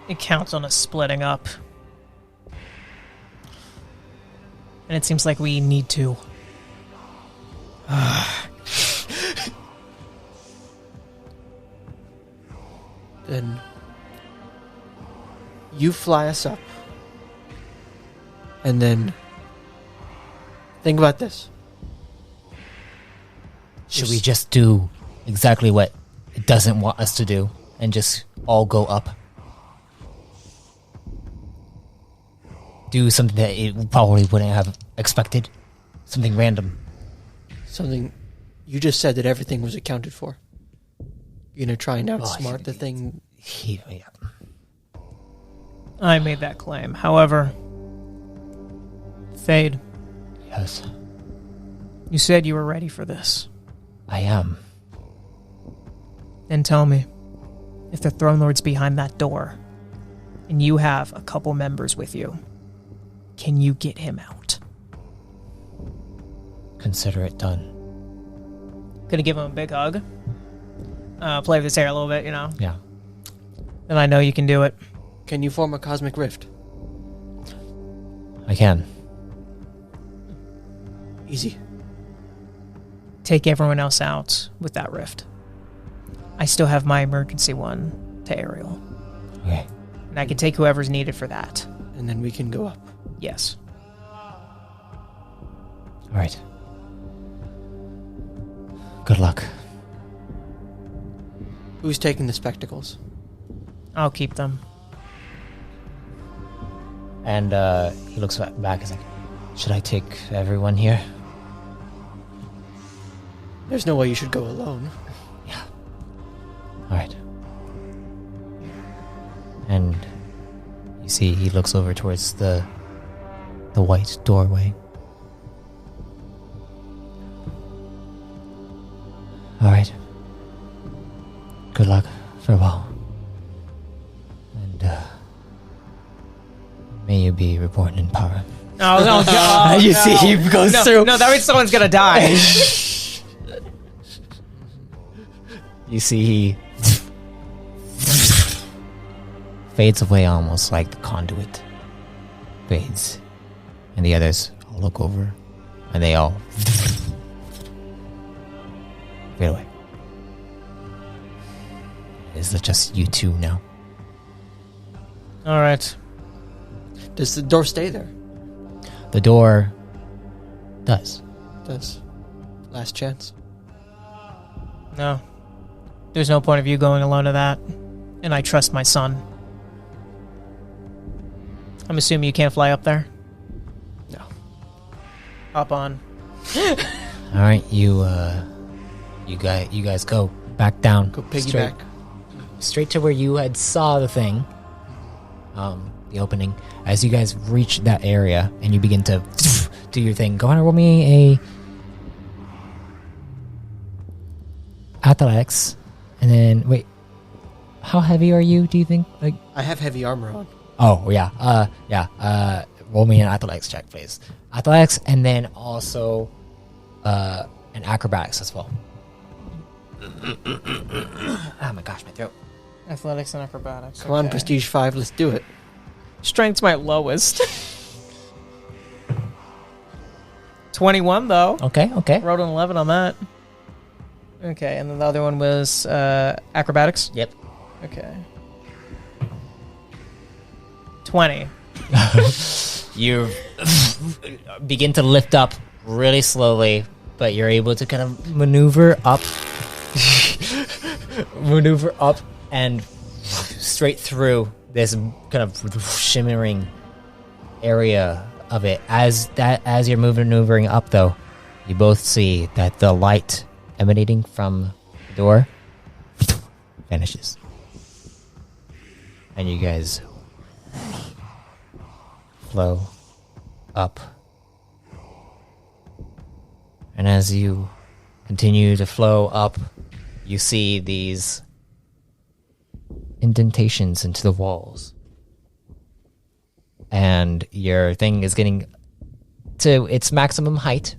It counts on us splitting up. And it seems like we need to. Then you fly us up. And then think about this. Should we just do exactly what it doesn't want us to do and just all go up? Do something that it probably wouldn't have expected? Something random. Something you just said that everything was accounted for. You're gonna try and outsmart the thing. Yeah. I made that claim. However, Fade, Yes, you said you were ready for this. I am. Then tell me, if the Throne Lord's behind that door, and you have a couple members with you, can you get him out? Consider it done. Gonna give him a big hug. Play with his hair a little bit, you know. Yeah. Then I know you can do it. Can you form a cosmic rift? I can. Easy. Take everyone else out with that rift. I still have my emergency one to Ariel. Okay. And I can take whoever's needed for that. And then we can go up. Yes. All right. Good luck. Who's taking the spectacles? I'll keep them. And he looks back. He's like, should I take everyone here? There's no way you should go alone. Yeah. All right. And you see he looks over towards the white doorway. All right. Good luck. Farewell. And may you be reborn in power. Oh, no, God. You see he goes through. No, that means someone's gonna die. You see he fades away almost like the conduit fades. And the others all look over and they all fade away. Is it just you two now? All right. Does the door stay there? The door does. Does. Last chance. No. There's no point of you going alone to that. And I trust my son. I'm assuming you can't fly up there? No. Hop on. All right, you guys go back down. Go piggyback. Straight to where you had saw the thing, the opening. As you guys reach that area and you begin to do your thing, go ahead and roll me a athletics, and then wait. How heavy are you? Do you think? Like, I have heavy armor on. oh yeah, roll me an athletics check, please. Athletics, and then also an acrobatics as well. Oh my gosh, my throat. Athletics and acrobatics. Come on, Prestige 5, let's do it. Strength's my lowest. 21, though. Okay. Rolled an 11 on that. Okay, and then the other one was acrobatics? Yep. Okay. 20. You begin to lift up really slowly, but you're able to kind of maneuver up and straight through this kind of shimmering area of it. As you're maneuvering up, though, you both see that the light emanating from the door vanishes, and you guys flow up. And as you continue to flow up, you see these indentations into the walls. And your thing is getting to its maximum height,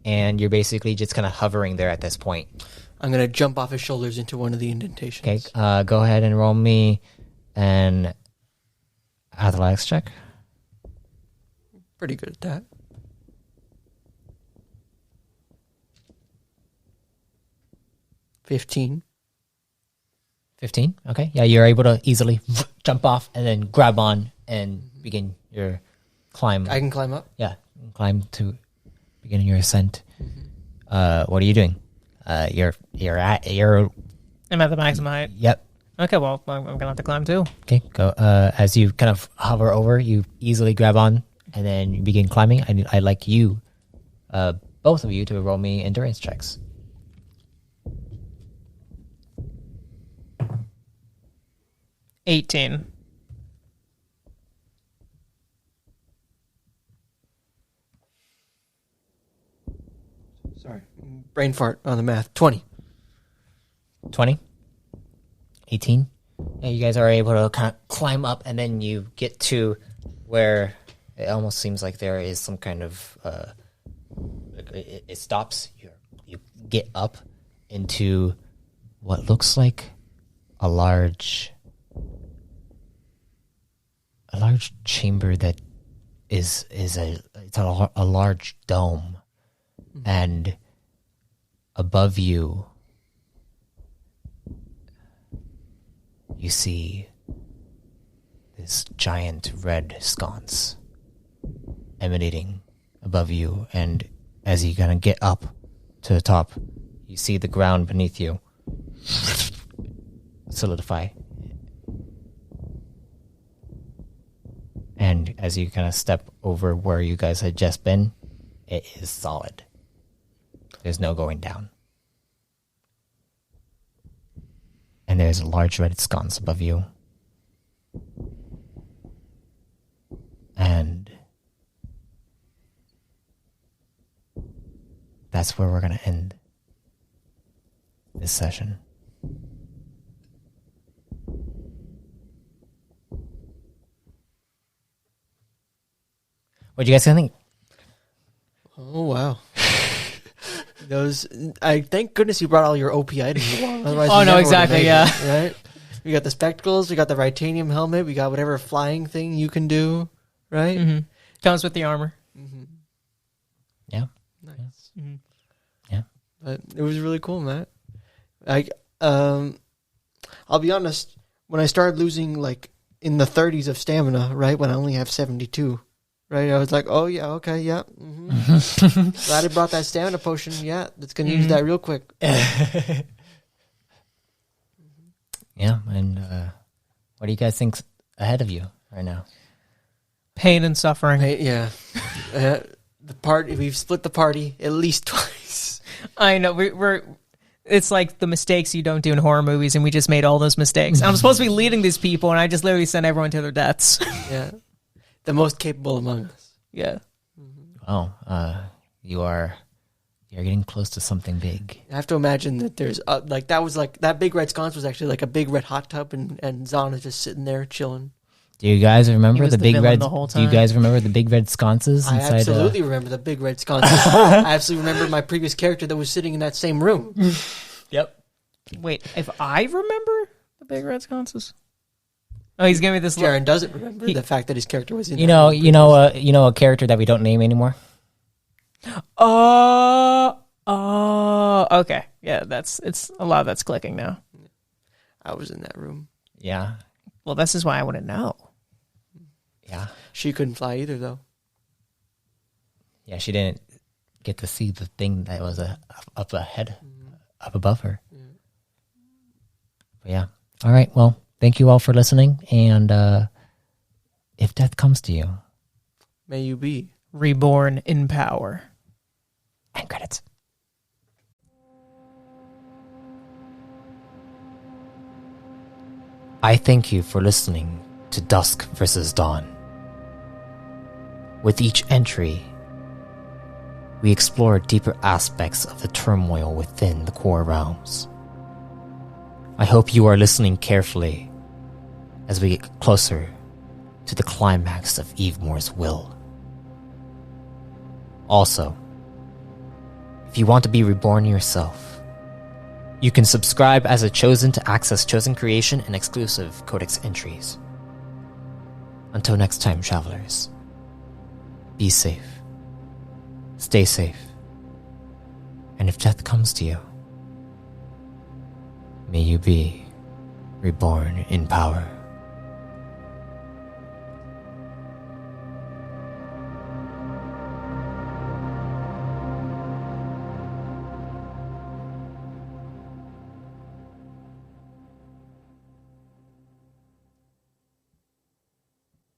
and you're basically just kind of hovering there at this point. I'm going to jump off his shoulders into one of the indentations. Okay, go ahead and roll me an athletics check. Pretty good at that. 15. 15? Okay. Yeah, you're able to easily jump off and then grab on and begin your climb. I can climb up? Yeah, climb to begin your ascent. What are you doing? You're I'm at the maximum height. Yep. Okay, well, I'm going to have to climb too. Okay, go. As you kind of hover over, you easily grab on and then you begin climbing. I'd like you, both of you, to roll me endurance checks. $18. Sorry. Brain fart on the math. 20. 20? 18? Yeah, you guys are able to kind of climb up, and then you get to where it almost seems like there is some kind of it stops. You get up into what looks like a large chamber that is a large dome, and above you you see this giant red sconce emanating above you, and as you kind of get up to the top, you see the ground beneath you solidify. And as you kind of step over where you guys had just been, it is solid. There's no going down. And there's a large red sconce above you. And that's where we're going to end this session. What do you guys think? Oh, wow. I thank goodness you brought all your OP items along. Otherwise, Oh, no, exactly, yeah. Right? We got the spectacles, we got the Titanium helmet, we got whatever flying thing you can do, right? Mm-hmm. Comes with the armor. Mm-hmm. Yeah. Nice. Mm-hmm. Yeah. But it was really cool, Matt. I'll be honest, when I started losing, like, in the 30s of stamina, right? When I only have 72, right? I was like, oh yeah, okay, yeah. Glad I brought that stamina potion. Yeah, that's gonna use that real quick. Yeah, and what do you guys think's ahead of you right now? Pain and suffering. Yeah. The party, we've split the party at least twice. I know we're. It's like the mistakes you don't do in horror movies, and we just made all those mistakes. I'm supposed to be leading these people, and I just literally sent everyone to their deaths. Yeah, the most capable among us. Yeah. Oh, you're getting close to something big. I have to imagine that there's that big red sconce was actually like a big red hot tub, and Zahn is just sitting there chilling. Do you guys remember was the the big villain red? the whole Do you time. guys remember the big red sconces I inside? absolutely remember the big red sconces. I absolutely remember my previous character that was sitting in that same room. Yep. Wait, if I remember the big red sconces. Oh, he's giving me this look. Jaren doesn't remember the fact that his character was in. You know a character that we don't name anymore. Okay. Yeah, it's a lot of that's clicking now. I was in that room. Yeah. Well, this is why I want to know. Yeah. She couldn't fly either, though. Yeah, she didn't get to see the thing that was up ahead, up above her. But yeah. All right. Well, thank you all for listening. And if death comes to you, May you be reborn in power. end credits. I thank you for listening to Dusk vs. Dawn. With each entry, we explore deeper aspects of the turmoil within the core realms. I hope you are listening carefully as we get closer to the climax of Evemore's will. Also, if you want to be reborn yourself, you can subscribe as a Chosen to access Chosen creation and exclusive Codex entries. Until next time, travelers, be safe, stay safe, and if death comes to you, may you be reborn in power.